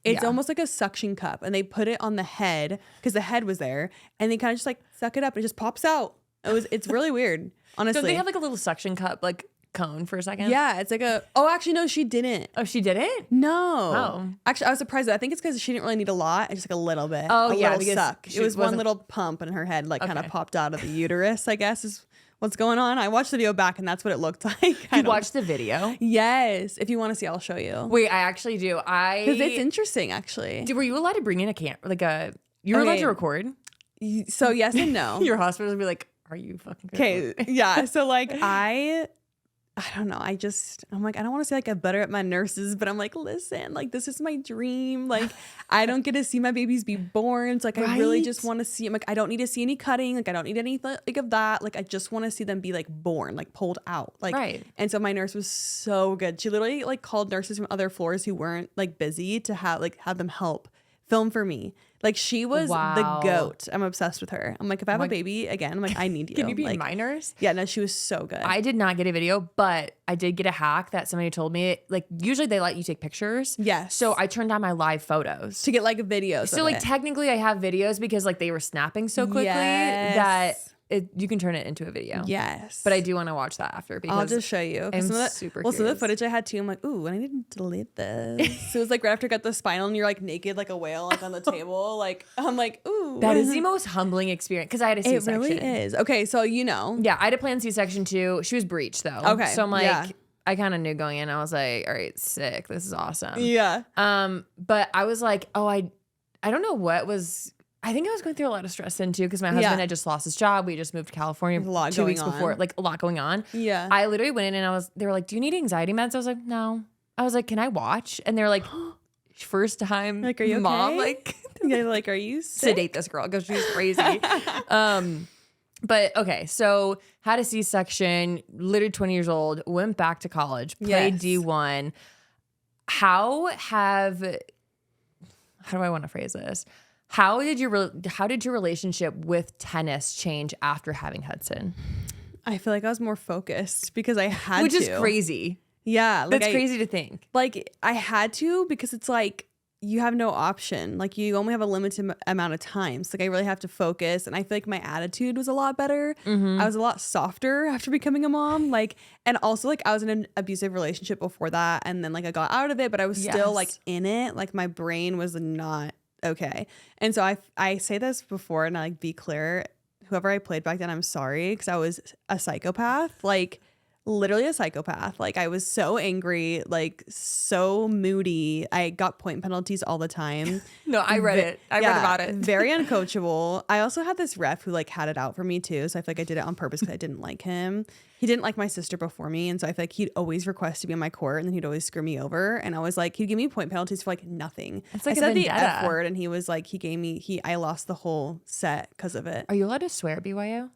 It's almost like a suction cup, and they put it on the head because the head was there, and they kind of just like suck it up and it just pops out. It's really weird, honestly. Don't they have like a little suction cup like cone for a second? Yeah, it's like actually no, she didn't. Oh, she didn't? No. Oh. Actually, I was surprised. I think it's because she didn't really need a lot. It's just like a little bit. Oh, yeah. Little suck. It was one little pump in her head, like kind of popped out of the uterus, I guess is what's going on. I watched the video back and that's what it looked like. You watched the video? Yes. If you want to see, I'll show you. Wait, I actually do. Because it's interesting, actually. Were you allowed to bring in you were allowed to record? So yes and no. Your hospital would be like, are you fucking okay? Yeah. So like I don't know. I'm like, I don't want to say like I'm better at my nurses, but I'm like, listen, like this is my dream. Like I don't get to see my babies be born. So like I really just want to see. I'm like, I don't need to see any cutting. Like I don't need any like of that. Like I just want to see them be like born, like pulled out. Like And so my nurse was so good. She literally like called nurses from other floors who weren't like busy to have them help film for me. Like she was the goat. I'm obsessed with her. I'm like, if I have a baby again, I'm like, I need you. Can you be like, my nurse? Yeah, no, she was so good. I did not get a video, but I did get a hack that somebody told me. Like usually they let you take pictures. Yes. So I turned on my live photos to get like videos. So like technically I have videos because like they were snapping so quickly that you can turn it into a video. Yes. But I do want to watch that after because I'll just show you. I'm super curious. So the footage I had too, I'm like, ooh, I need to delete this. So it was like right after I got the spinal and you're like naked like a whale like on the table. Like I'm like, ooh. That is the most humbling experience because I had a C-section. It really is. Okay, so you know. Yeah, I had a planned C-section too. She was breech though. Okay. So I'm like, I kind of knew going in. I was like, all right, sick. This is awesome. Yeah. But I was like, oh, I don't know what was. I think I was going through a lot of stress then too because my husband had just lost his job. We just moved to California 2 weeks before, like a lot going on. Yeah. I literally went in and they were like, do you need anxiety meds? I was like, no. I was like, can I watch? And they were like, first time like, are you mom, okay? like, yeah, like, are you sick? Sedate this girl because she's crazy. But okay, so had a C-section, literally 20 years old, went back to college, played D1. How do I want to phrase this? How did your relationship with tennis change after having Hudson? I feel like I was more focused because I had Which to. is crazy. Yeah. Like that's crazy to think. Like I had to because it's like you have no option. Like you only have a limited amount of time. So like I really have to focus. And I feel like my attitude was a lot better. I was a lot softer after becoming a mom. Like, and also like I was in an abusive relationship before that. And then like I got out of it, but I was still like in it. Like my brain was not okay. And so I say this before and I like be clear, whoever I played back then, I'm sorry because I was a psychopath, like literally a psychopath. Like I was so angry, like so moody. I got point penalties all the time. No, I read it. I read about it. Very uncoachable. I also had this ref who like had it out for me too. So I feel like I did it on purpose because I didn't like him. He didn't like my sister before me. And so I feel like he'd always request to be on my court and then he'd always screw me over. And I was like, he'd give me point penalties for like nothing. It's like I said the F word and he was like, I lost the whole set because of it. Are you allowed to swear at BYU?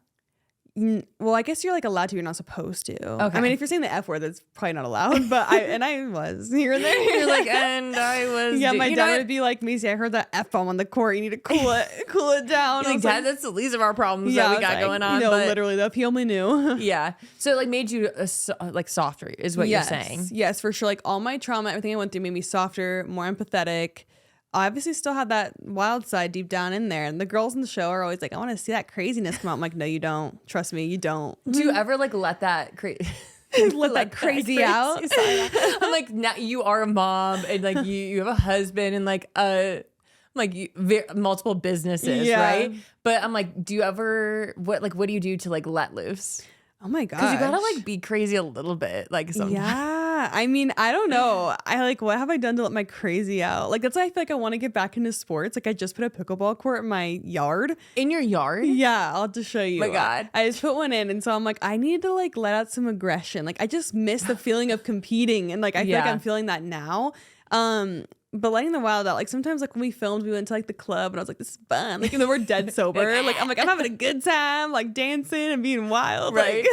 Well, I guess you're like allowed to, you're not supposed to. Okay. I mean, if you're saying the F word, that's probably not allowed, but I was here and there. You're like, and I was. Yeah, my dad would be like, Mayci, I heard that F bomb on the court. You need to cool it down. Like, Dad, that's the least of our problems that we got going on. No, literally, if he only knew. Yeah. So it like made you like softer is what you're saying. Yes, for sure. Like all my trauma, everything I went through made me softer, more empathetic. I obviously still had that wild side deep down in there. And the girls in the show are always like, I want to see that craziness come out. I'm like, no, you don't. Trust me, you don't. Do you ever like let that let that crazy out? I'm like, now you are a mom and like you have a husband and like multiple businesses, right? But I'm like, do you ever what do you do to like let loose? Oh my god! Because you gotta like be crazy a little bit, like sometimes. Yeah, I mean, I don't know. I like, what have I done to let my crazy out? Like that's why I feel like I want to get back into sports. Like I just put a pickleball court in my yard. In your yard? Yeah, I'll just show you. My god! I just put one in, and so I'm like, I need to like let out some aggression. Like I just miss the feeling of competing, and like I feel like I'm feeling that now. But letting the wild out, like sometimes like when we filmed, we went to like the club and I was like, this is fun. Like, we're dead sober. Like, I'm having a good time, like dancing and being wild. Right.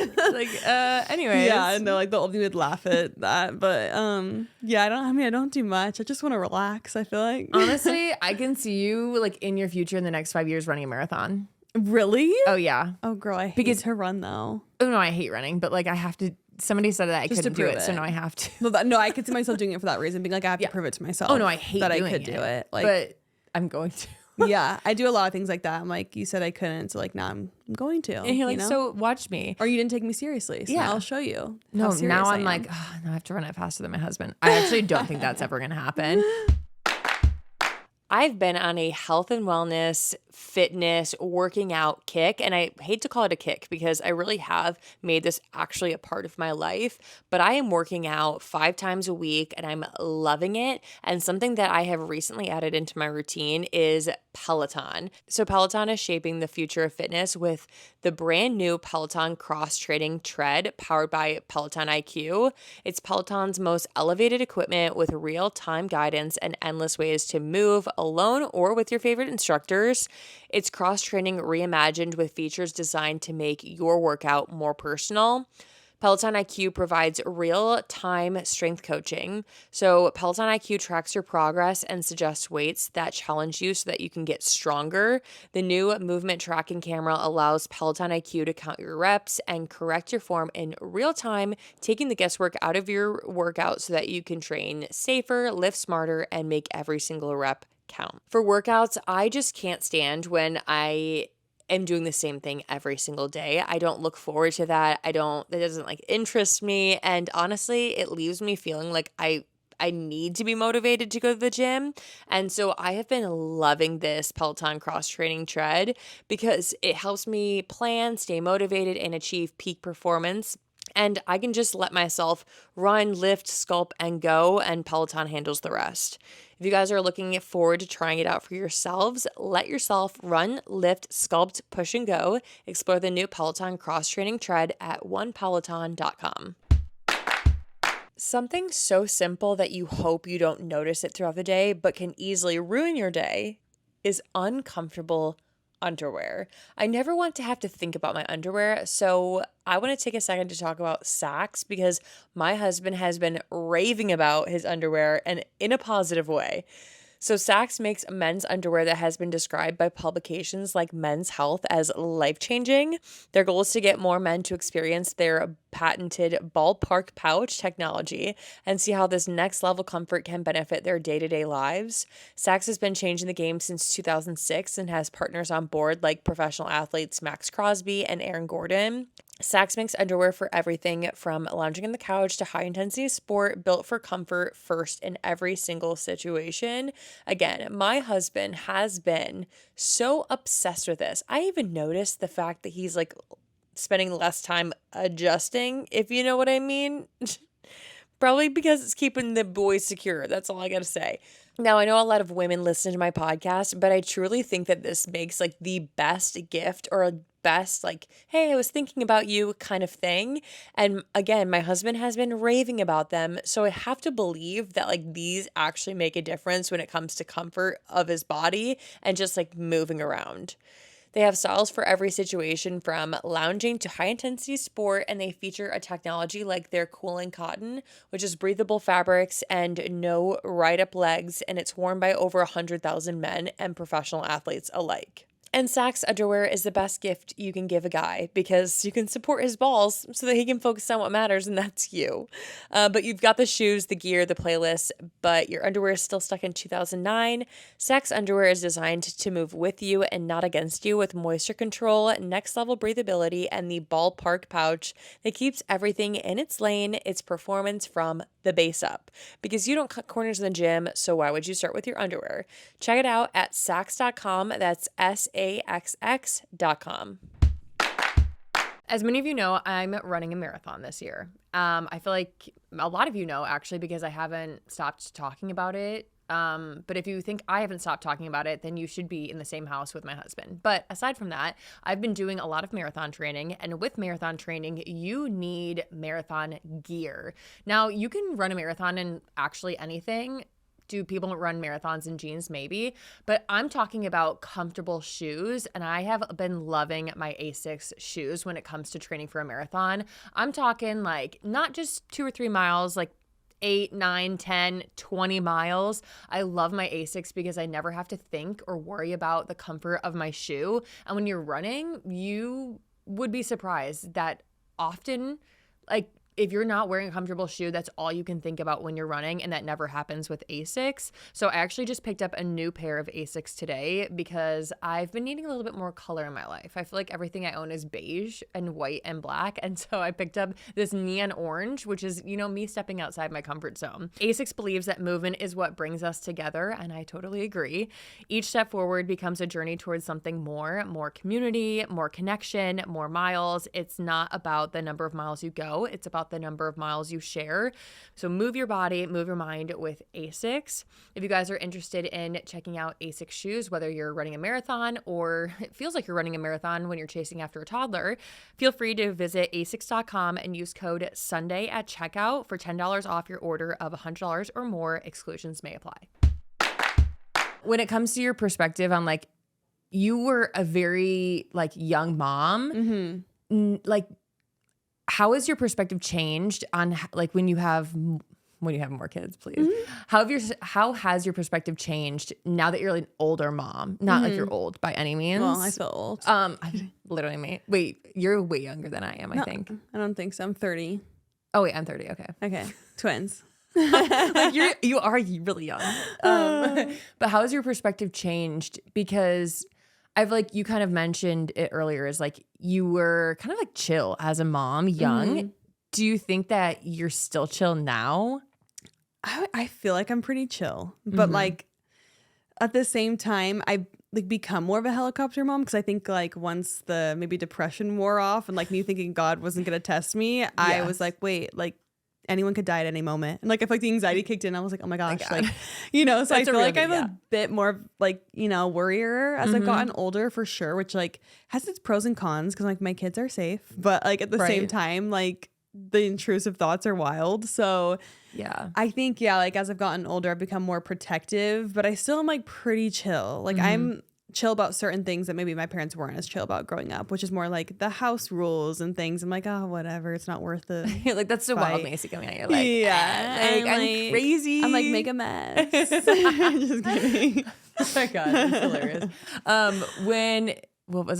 Anyways. Yeah, I know, like the old people would laugh at that. But yeah, I don't do much. I just want to relax, I feel like. Honestly, I can see you like in your future in the next 5 years running a marathon. Really? Oh, yeah. Oh, girl, I hate to run though. Oh, no, I hate running, but like I have to. Somebody said that I couldn't do it, so now I have to. No, I could see myself doing it for that reason. Being like, I have to prove it to myself. Oh no, I hate that doing I could do it. Like, but I'm going to. Yeah, I do a lot of things like that. I'm like, you said I couldn't, so like, nah, I'm going to. And you're like, so watch me. Or you didn't take me seriously, so now I'll show you. No, now I'm like, now I have to run it faster than my husband. I actually don't think that's ever gonna happen. I've been on a health and wellness, fitness, working out kick, and I hate to call it a kick because I really have made this actually a part of my life, but I am working out 5 times a week and I'm loving it. And something that I have recently added into my routine is Peloton. So Peloton is shaping the future of fitness with the brand new Peloton Cross Training Tread powered by Peloton IQ. It's Peloton's most elevated equipment with real-time guidance and endless ways to move alone or with your favorite instructors. It's cross-training reimagined with features designed to make your workout more personal. Peloton IQ provides real-time strength coaching. So Peloton IQ tracks your progress and suggests weights that challenge you so that you can get stronger. The new movement tracking camera allows Peloton IQ to count your reps and correct your form in real time, taking the guesswork out of your workout so that you can train safer, lift smarter, and make every single rep count. For workouts, I just can't stand when I am doing the same thing every single day. I don't look forward to that. That doesn't like interest me. And honestly, it leaves me feeling like I need to be motivated to go to the gym. And so I have been loving this Peloton Cross Training Tread because it helps me plan, stay motivated, and achieve peak performance. And I can just let myself run, lift, sculpt, and go, and Peloton handles the rest. If you guys are looking forward to trying it out for yourselves, let yourself run, lift, sculpt, push, and go. Explore the new Peloton Cross Training Tread at onepeloton.com. Something so simple that you hope you don't notice it throughout the day, but can easily ruin your day, is uncomfortable underwear. I never want to have to think about my underwear, so I want to take a second to talk about Saxx because my husband has been raving about his underwear and in a positive way. So Saxx makes men's underwear that has been described by publications like Men's Health as life-changing. Their goal is to get more men to experience their patented ballpark pouch technology and see how this next level comfort can benefit their day-to-day lives. Saxx has been changing the game since 2006 and has partners on board like professional athletes Max Crosby and Aaron Gordon. Saxx makes underwear for everything from lounging on the couch to high-intensity sport, built for comfort first in every single situation. Again, my husband has been so obsessed with this. I even noticed the fact that he's like spending less time adjusting, if you know what I mean. Probably because it's keeping the boys secure. That's all I got to say. Now, I know a lot of women listen to my podcast, but I truly think that this makes like the best gift or a best like, hey, I was thinking about you kind of thing. And again, my husband has been raving about them. So I have to believe that like these actually make a difference when it comes to comfort of his body and just like moving around. They have styles for every situation from lounging to high-intensity sport, and they feature a technology like their cooling cotton, which is breathable fabrics and no ride-up legs, and it's worn by over 100,000 men and professional athletes alike. And Saxx underwear is the best gift you can give a guy because you can support his balls so that he can focus on what matters, and that's you. But you've got the shoes, the gear, the playlist, but your underwear is still stuck in 2009. Saxx underwear is designed to move with you and not against you with moisture control, next level breathability, and the ballpark pouch that keeps everything in its lane, its performance from the base up. Because you don't cut corners in the gym, so why would you start with your underwear? Check it out at Saxx.com. That's SAXX.com. As many of you know, I'm running a marathon this year. I feel like a lot of you know, actually, because I haven't stopped talking about it. But if you think I haven't stopped talking about it, then you should be in the same house with my husband. But aside from that, I've been doing a lot of marathon training, and with marathon training, you need marathon gear. Now, you can run a marathon in actually anything. Do people run marathons in jeans? Maybe. But I'm talking about comfortable shoes, and I have been loving my Asics shoes when it comes to training for a marathon. I'm talking like not just 2 or 3 miles, like 8, 9, 10, 20 miles. I love my Asics because I never have to think or worry about the comfort of my shoe. And when you're running, you would be surprised that often, like, if you're not wearing a comfortable shoe, that's all you can think about when you're running, and that never happens with Asics. So I actually just picked up a new pair of Asics today because I've been needing a little bit more color in my life. I feel like everything I own is beige and white and black, and so I picked up this neon orange, which is, you know, me stepping outside my comfort zone. Asics believes that movement is what brings us together, and I totally agree. Each step forward becomes a journey towards something more community, more connection, more miles. It's not about the number of miles you go, it's about the number of miles you share. So move your body, move your mind with Asics. If you guys are interested in checking out Asics shoes, whether you're running a marathon or it feels like you're running a marathon when you're chasing after a toddler, feel free to visit asics.com and use code Sunday at checkout for $10 off your order of $100 or more. Exclusions may apply. When it comes to your perspective on like, you were a very like young mom, like, how has your perspective changed on like when you have more kids, please? How has your perspective changed now that you're like an older mom? Not like you're old by any means. Well, I feel old. Literally me. Wait, you're way younger than I am, I think. I don't think so. I'm 30. Oh wait, I'm 30. Okay. Okay. Twins. Like you are really young. But how has your perspective changed? Because I've like, you kind of mentioned it earlier, is like you were kind of like chill as a mom, young. Do you think that you're still chill now? I feel like I'm pretty chill, but like at the same time, I like become more of a helicopter mom because I think like once the maybe depression wore off and like me thinking God wasn't gonna test me, I was like, wait, like anyone could die at any moment. And like I feel like the anxiety kicked in. I was like, oh my gosh, like, you know, so I feel like I'm a bit more like, you know, worrier as I've gotten older for sure, which like has its pros and cons because like my kids are safe, but like at the same time, like the intrusive thoughts are wild. So yeah, I think, like as I've gotten older, I've become more protective, but I still am like pretty chill. Like I'm chill about certain things that maybe my parents weren't as chill about growing up, which is more like the house rules and things. I'm like, oh, whatever. It's not worth it. You're like, that's so wild, Mayci coming out. You're like, I'm like, crazy. I'm like, make a mess. Just kidding. Oh my God, that's hilarious.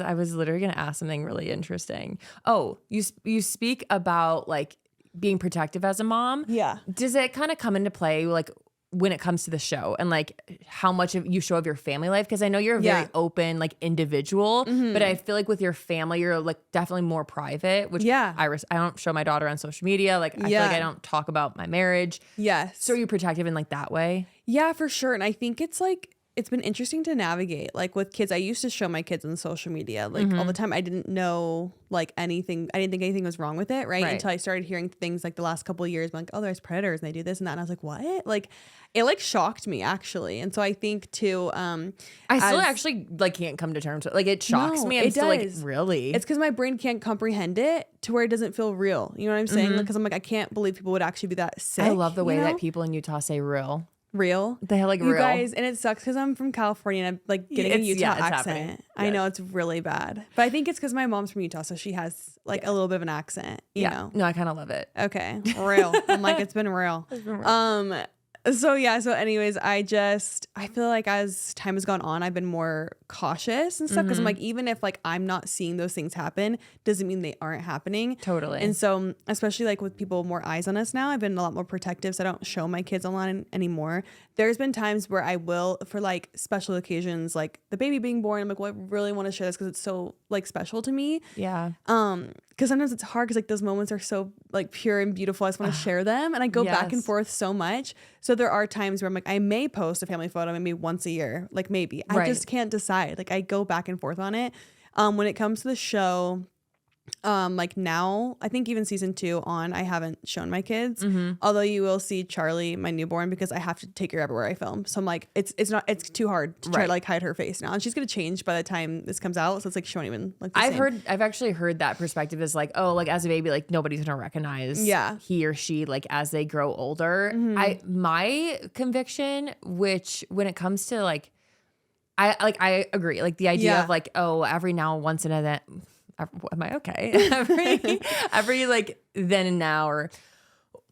I was literally going to ask something really interesting. Oh, you speak about like being protective as a mom. Yeah. Does it kind of come into play like when it comes to the show and like how much of you show of your family life? Because I know you're a very open like individual, but I feel like with your family, you're like definitely more private, which I don't show my daughter on social media. Like I feel like I don't talk about my marriage. Yes. So are you protective in like that way? Yeah, for sure. And I think it's like, it's been interesting to navigate like with kids. I used to show my kids on social media like all the time. I didn't know like anything. I didn't think anything was wrong with it. Right. Until I started hearing things like the last couple of years, like, oh, there's predators and they do this and that. And I was like, what? Like it like shocked me actually. And so I think too, I still actually like can't come to terms with like it shocks me. I'm still like, really? It's because my brain can't comprehend it to where it doesn't feel real. You know what I'm saying? Because I'm like, I can't believe people would actually be that sick. I love the way that people in Utah say real. They have like you real. Guys, and it sucks because I'm from California and I'm like getting a Utah accent. I know it's really bad, but I think it's because my mom's from Utah, so she has like a little bit of an accent. You know? No, I kind of love it. Okay, real. I'm like, it's been real. So anyways, I feel like as time has gone on, I've been more cautious and stuff because I'm like, even if like I'm not seeing those things happen, doesn't mean they aren't happening. Totally. And so especially like with people more eyes on us now, I've been a lot more protective, so I don't show my kids online anymore. There's been times where I will for like special occasions, like the baby being born. I'm like, well, I really want to share this because it's so like special to me. Yeah. Because sometimes it's hard because like those moments are so like pure and beautiful. I just want to share them, and I go back and forth so much. So there are times where I'm like, I may post a family photo maybe once a year, like maybe I just can't decide. Like I go back and forth on it. When it comes to the show, like now I think even season 2 on, I haven't shown my kids, although you will see Charlie, my newborn, because I have to take her everywhere I film. So I'm like, it's too hard to try to like hide her face now, and she's gonna change by the time this comes out, so it's like she won't even like I've actually heard that perspective is like, oh, like as a baby, like nobody's gonna recognize he or she like as they grow older. My conviction, which when it comes to like I agree, like the idea of like, oh, every now once in a then am I okay? every like then and now, or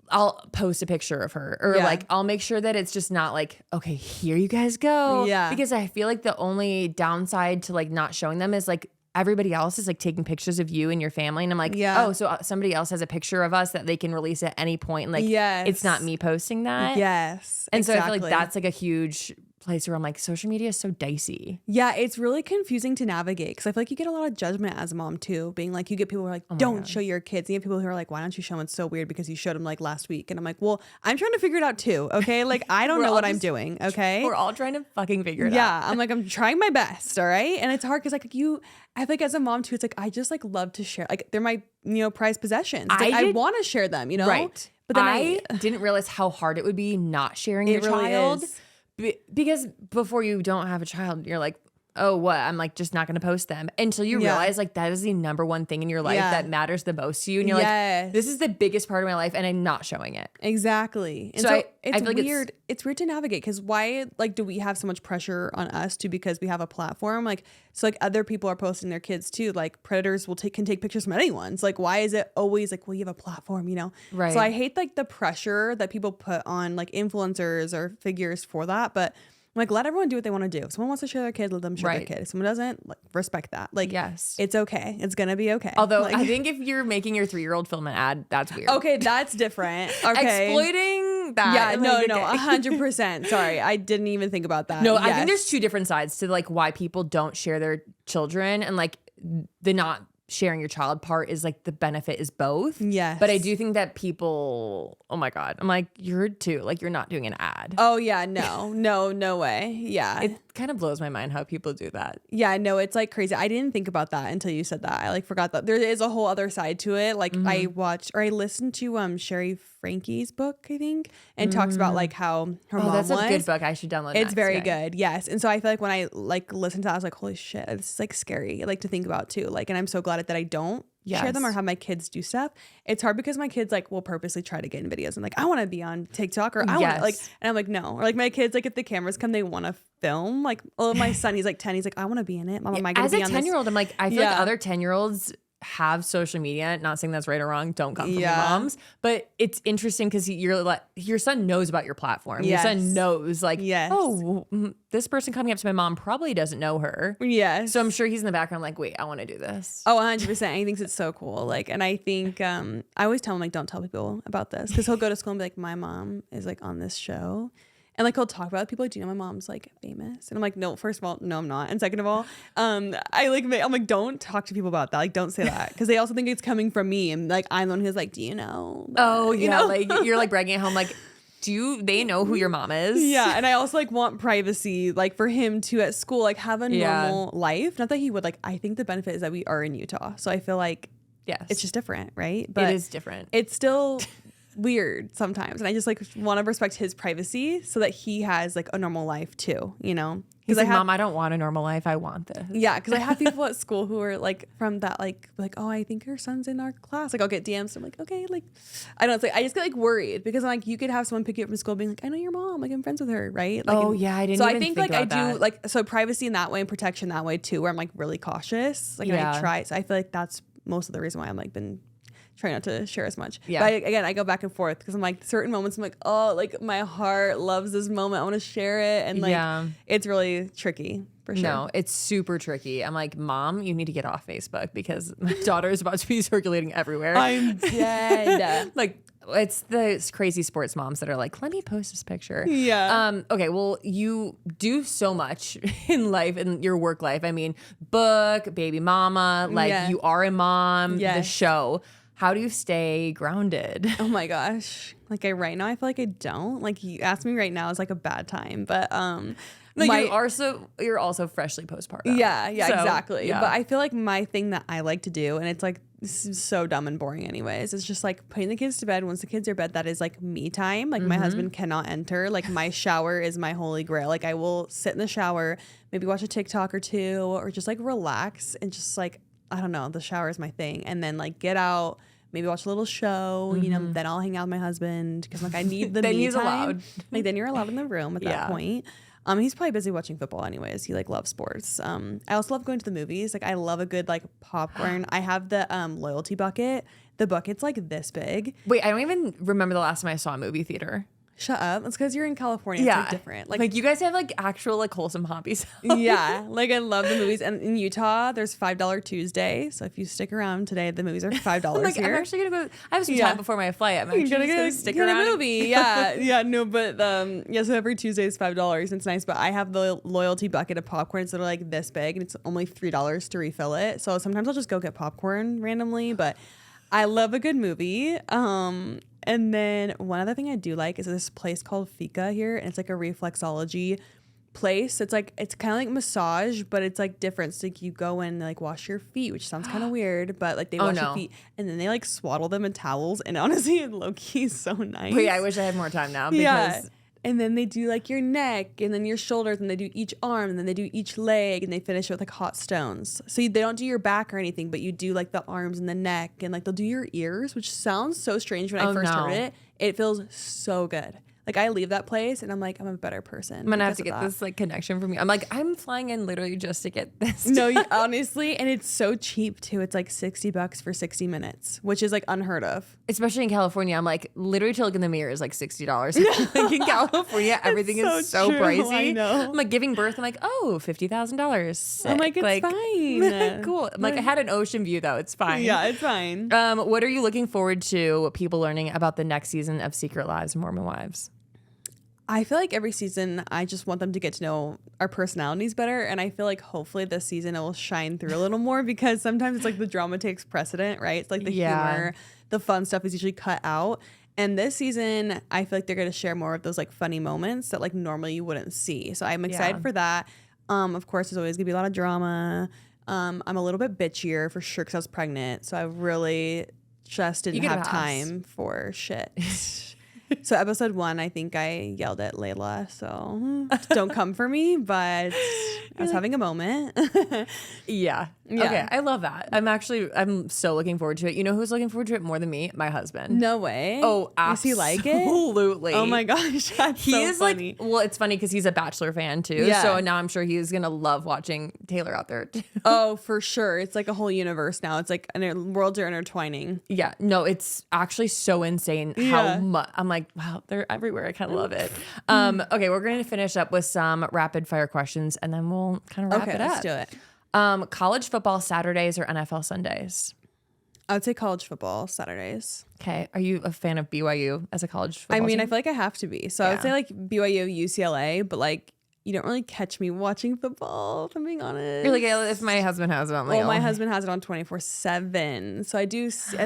I'll post a picture of her, or like I'll make sure that it's just not like, okay, here you guys go. Yeah. Because I feel like the only downside to like not showing them is like everybody else is like taking pictures of you and your family. And I'm like, oh, so somebody else has a picture of us that they can release at any point. And like, it's not me posting that. Yes. And so I feel like that's like a huge place where I'm like, social media is so dicey. Yeah, it's really confusing to navigate because I feel like you get a lot of judgment as a mom too, being like, you get people who are like, don't show your kids. And you have people who are like, why don't you show them? It's so weird because you showed them like last week. And I'm like, well, I'm trying to figure it out too. Okay. Like, I don't know what I'm doing. Okay. We're all trying to fucking figure it out. Yeah. I'm like, I'm trying my best. All right. And it's hard because like I feel like as a mom too, it's like, I just like love to share. Like they're my, prized possessions. Like, I want to share them, Right. But then I didn't realize how hard it would be not sharing your child. Is. Because before you don't have a child, you're like, oh, what? I'm like just not going to post them until you realize like that is the number one thing in your life that matters the most to you. And you're like, this is the biggest part of my life and I'm not showing it. Exactly. And so it's I feel like weird. It's weird to navigate because why like do we have so much pressure on us too because we have a platform? Like so like other people are posting their kids too. Like predators can take pictures from anyone. It's like why is it always like, well, you have a platform, Right. So I hate like the pressure that people put on like influencers or figures for that. But like, let everyone do what they want to do. If someone wants to share their kid, let them share their kid. If someone doesn't, like, respect that. Like, it's okay. It's going to be okay. Although like, I think if you're making your 3-year-old film an ad, that's weird. Okay, that's different. Okay. Exploiting that. Yeah, no, 100%. Sorry, I didn't even think about that. No, I think there's two different sides to like why people don't share their children and like the not sharing your child part is like the benefit is both. Yes. But I do think that people, oh my God, I'm like, you're too, like you're not doing an ad. Oh yeah, no way. Yeah. It kind of blows my mind how people do that. Yeah, no, it's like crazy. I didn't think about that until you said that. I like forgot that there is a whole other side to it. Like I listened to Sherry Frankie's book, I think, and talks about like how her mom was. That's a good book. I should download it. It's very good. Yes. And so I feel like when I like listened to that, I was like, holy shit, this is like scary, like to think about too. Like, and I'm so glad that I don't share them or have my kids do stuff. It's hard because my kids like will purposely try to get in videos and like, I want to be on TikTok or I want to like, and I'm like, no. Or like my kids, like if the cameras come, they want to film. Like, oh, my son, he's like 10. He's like, I want to be in it. Mom, am I going to be on this? As a 10-year-old, I'm like, I feel like other 10-year-olds have social media. Not saying that's right or wrong. Don't come from your moms. But it's interesting because you're like, your son knows about your platform. Your son knows like, oh, this person coming up to my mom probably doesn't know her. Yes. So I'm sure he's in the background like, wait, I want to do this. Oh, 100%. He thinks it's so cool. Like, and I think I always tell him like, don't tell people about this because he'll go to school and be like, my mom is like on this show. And like he'll talk about it. People like, do you know my mom's like famous? And I'm like, no, first of all, no, I'm not. And second of all, I'm like, don't talk to people about that. Like, don't say that. Cause they also think it's coming from me. And like, I'm the one who's like, do you know? That? Oh, yeah. You know? Like you're like bragging at home. Like, they know who your mom is? Yeah. And I also like want privacy, like for him to at school, like have a normal life. Not that he would like, I think the benefit is that we are in Utah. So I feel like it's just different. Right. But it is different. It's still weird sometimes, and I just like want to respect his privacy so that he has like a normal life too, He's like, Mom, I don't want a normal life. I want this. Yeah, because I have people at school who are like from that like, oh, I think your son's in our class. Like I'll get DMs. I'm like, okay, like I don't know. It's like I just get like worried because I'm like, you could have someone pick you up from school being like, I know your mom. Like I'm friends with her, right? Like, I didn't. So I think like I do that. like so privacy in that way and protection that way too, where I'm like really cautious. Like and I try. So I feel like that's most of the reason why I'm like been try not to share as much. Yeah. But again, I go back and forth because I'm like certain moments I'm like, oh, like my heart loves this moment. I want to share it. And like it's really tricky for sure. No, it's super tricky. I'm like, Mom, you need to get off Facebook because my daughter is about to be circulating everywhere. I'm dead. Like it's the crazy sports moms that are like, let me post this picture. Yeah. Okay, well, you do so much in life, in your work life. I mean, book, baby mama, like you are a mom, the show. How do you stay grounded? Oh my gosh. Like right now, I feel like I don't. Like you asked me right now is like a bad time. But like you're also freshly postpartum. Yeah, exactly. Yeah. But I feel like my thing that I like to do, and it's like this is so dumb and boring anyways, it's just like putting the kids to bed. Once the kids are in bed, that is like me time. Like my husband cannot enter. Like my shower is my holy grail. Like I will sit in the shower, maybe watch a TikTok or two, or just like relax and just like, I don't know, the shower is my thing. And then like get out, maybe watch a little show, then I'll hang out with my husband because like I need the then me he's time. Allowed. Like then you're allowed in the room at that point. He's probably busy watching football anyways. He like loves sports. I also love going to the movies. Like I love a good like popcorn. I have the loyalty bucket. The bucket's like this big. Wait, I don't even remember the last time I saw a movie theater. Shut up. It's because you're in California. It's like different. Like you guys have like actual like wholesome hobbies. Yeah. Like I love the movies. And in Utah, there's $5 Tuesday. So if you stick around today, the movies are $5 like, here. I'm actually going to go. I have some time before my flight. I'm actually just going to stick get around. a movie. Yeah. Yeah. No, but so every Tuesday is $5. It's nice. But I have the loyalty bucket of popcorns that are like this big and it's only $3 to refill it. So sometimes I'll just go get popcorn randomly. But I love a good movie. And then one other thing I do like is this place called Fika here, and it's like a reflexology place. It's kind of like massage, but it's like different. So like you go in and like wash your feet, which sounds kind of weird, but like they wash your feet and then they like swaddle them in towels. And honestly, low key is so nice. But yeah, I wish I had more time now because And then they do like your neck and then your shoulders and they do each arm and then they do each leg and they finish it with like hot stones. So they don't do your back or anything, but you do like the arms and the neck and like they'll do your ears, which sounds so strange when I first heard it. It feels so good. Like I leave that place and I'm like, I'm a better person. I'm going to have to get this like connection from you. I'm like, I'm flying in literally just to get this. No, honestly. And it's so cheap too. It's like $60 for 60 minutes, which is like unheard of. Especially in California. I'm like, literally to look in the mirror is like $60. Like in California, everything is so pricey. I know. I'm like giving birth. I'm like, oh, $50,000. I'm like, it's fine. Cool. I'm like, I had an ocean view though. It's fine. Yeah, it's fine. What are you looking forward to people learning about the next season of Secret Lives of Mormon Wives? I feel like every season, I just want them to get to know our personalities better. And I feel like hopefully this season it will shine through a little more because sometimes it's like the drama takes precedent, right? It's like the humor, the fun stuff is usually cut out. And this season, I feel like they're going to share more of those like funny moments that like normally you wouldn't see. So I'm excited for that. Of course, there's always going to be a lot of drama. I'm a little bit bitchier for sure because I was pregnant. So I really just didn't have time for shit. So episode 1, I think I yelled at Layla, so don't come for me, but I was having a moment. Yeah. Okay. I love that. I'm so looking forward to it. You know who's looking forward to it more than me? My husband. No way. Oh, absolutely. Does he like it? Absolutely. Oh my gosh. That's he so is funny. like, well, it's funny because he's a Bachelor fan too. Yeah. So now I'm sure he's going to love watching Taylor out there too. Oh, for sure. It's like a whole universe now. It's like worlds are intertwining. Yeah. No, it's actually so insane how much. I'm like, wow, they're everywhere. I kind of love it. Okay, we're going to finish up with some rapid fire questions and then we'll kind of wrap it up. Let's do it. College football Saturdays or NFL Sundays? I would say college football Saturdays. Okay. Are you a fan of BYU as a college football team? team? I feel like I have to be. So I would say like BYU, UCLA, but like you don't really catch me watching football, if I'm being honest. You're like, if my husband has it, I'm like, my husband has it on 24/7. So I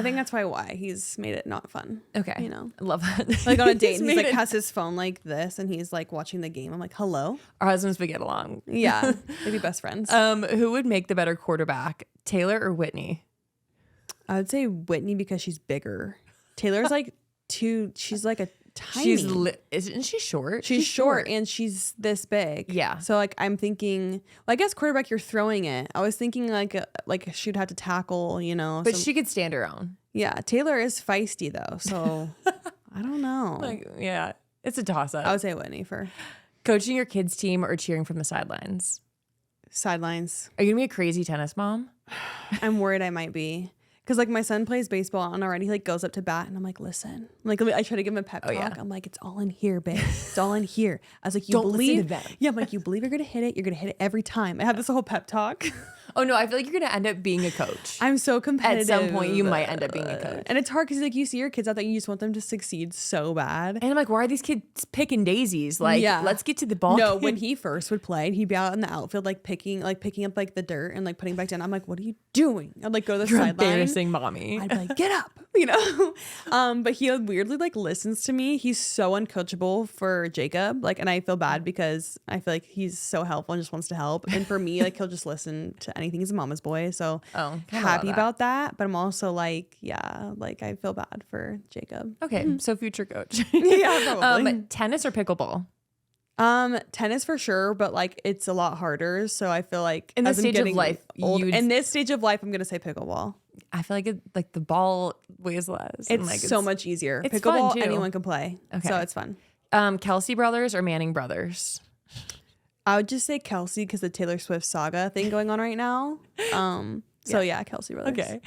think that's why he's made it not fun. Okay. You know, I love that. like on a date, and he's like has his phone like this and he's like watching the game. I'm like, hello. Our husbands would get along. Yeah. They'd be best friends. Who would make the better quarterback, Taylor or Whitney? I would say Whitney because she's bigger. Taylor's like she's like a tiny. Isn't she short? She's short and she's this big. Yeah. So like I'm thinking, well, I guess quarterback you're throwing it. I was thinking like she'd have to tackle, you know. But she could stand her own. Yeah. Taylor is feisty though, so I don't know. Like, yeah, it's a toss up. I would say Whitney for coaching your kids' team or cheering from the sidelines. Sidelines. Are you gonna be a crazy tennis mom? I'm worried I might be. Because like my son plays baseball and already he like goes up to bat and I'm like, listen, like I try to give him a pep talk. Yeah. I'm like, it's all in here, babe. It's all in here. I was like, you Don't believe? listen to them. Yeah, I'm like, you believe you're gonna hit it? You're gonna hit it every time. I have this whole pep talk. Oh no, I feel like you're gonna end up being a coach. I'm so competitive. At some point, you might end up being a coach. And it's hard because like you see your kids out there, you just want them to succeed so bad. And I'm like, why are these kids picking daisies? Like, let's get to the ball. No, when he first would play, he'd be out in the outfield like picking up like the dirt and like putting back down. I'm like, what are you doing? I'd like go to the sideline. Embarrassing mommy. I'd be like, get up, you know. But he weirdly like listens to me. He's so uncoachable for Jacob. Like, and I feel bad because I feel like he's so helpful and just wants to help. And for me, like he'll just listen to anything. He's a mama's boy. So happy about that. But I'm also like, like I feel bad for Jacob. Okay. So future coach. Yeah, probably. Tennis or pickleball? Tennis for sure, but like it's a lot harder. So I feel like in this stage of life, in this stage of life, I'm gonna say pickleball. I feel like the ball weighs less. It's so much easier. It's pickleball, fun too. anyone can play. Okay. So it's fun. Kelsey brothers or Manning brothers? I would just say Kelsey because the Taylor Swift saga thing going on right now. So yeah, Kelsey brothers. Okay.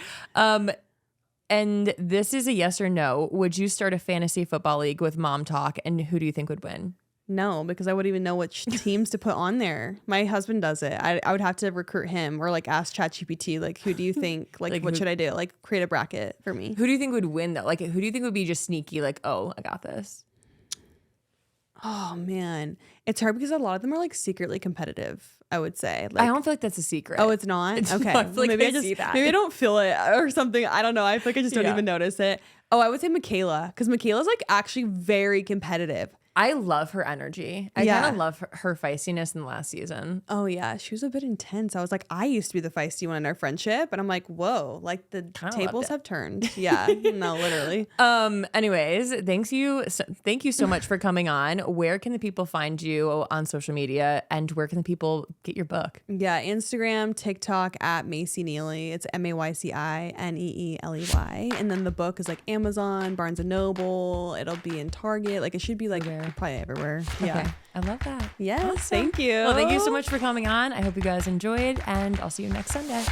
And this is a yes or no. Would you start a fantasy football league with Mom Talk? And who do you think would win? No, because I wouldn't even know which teams to put on there. My husband does it. I would have to recruit him or like ask ChatGPT, like, who do you think, like what should I do? Like create a bracket for me. Who do you think would win though? Like, who do you think would be just sneaky? Like, oh, I got this. Oh man, it's hard because a lot of them are like secretly competitive. I would say. Like, I don't feel like that's a secret. Oh, it's not? Okay. I feel like maybe I I just see that. maybe I don't feel it or something. I don't know. I feel like I just don't Yeah. even notice it. Oh, I would say Michaela, because Michaela's like actually very competitive. I love her energy. I Yeah. kind of love her feistiness in the last season. Oh yeah, she was a bit intense. I was like, I used to be the feisty one in our friendship, and I'm like, whoa, like the Kinda tables loved it. have turned. Yeah, no, literally. Anyways, thank you so much for coming on. Where can the people find you on social media, and where can the people get your book? Yeah, Instagram, TikTok at Mayci Neeley. It's MAYCINEELEY, and then the book is like Amazon, Barnes and Noble. It'll be in Target. Like it should be like probably everywhere. Yeah. Okay. I love that. Yes. Awesome. Thank you. Well, thank you so much for coming on. I hope you guys enjoyed, and I'll see you next Sunday.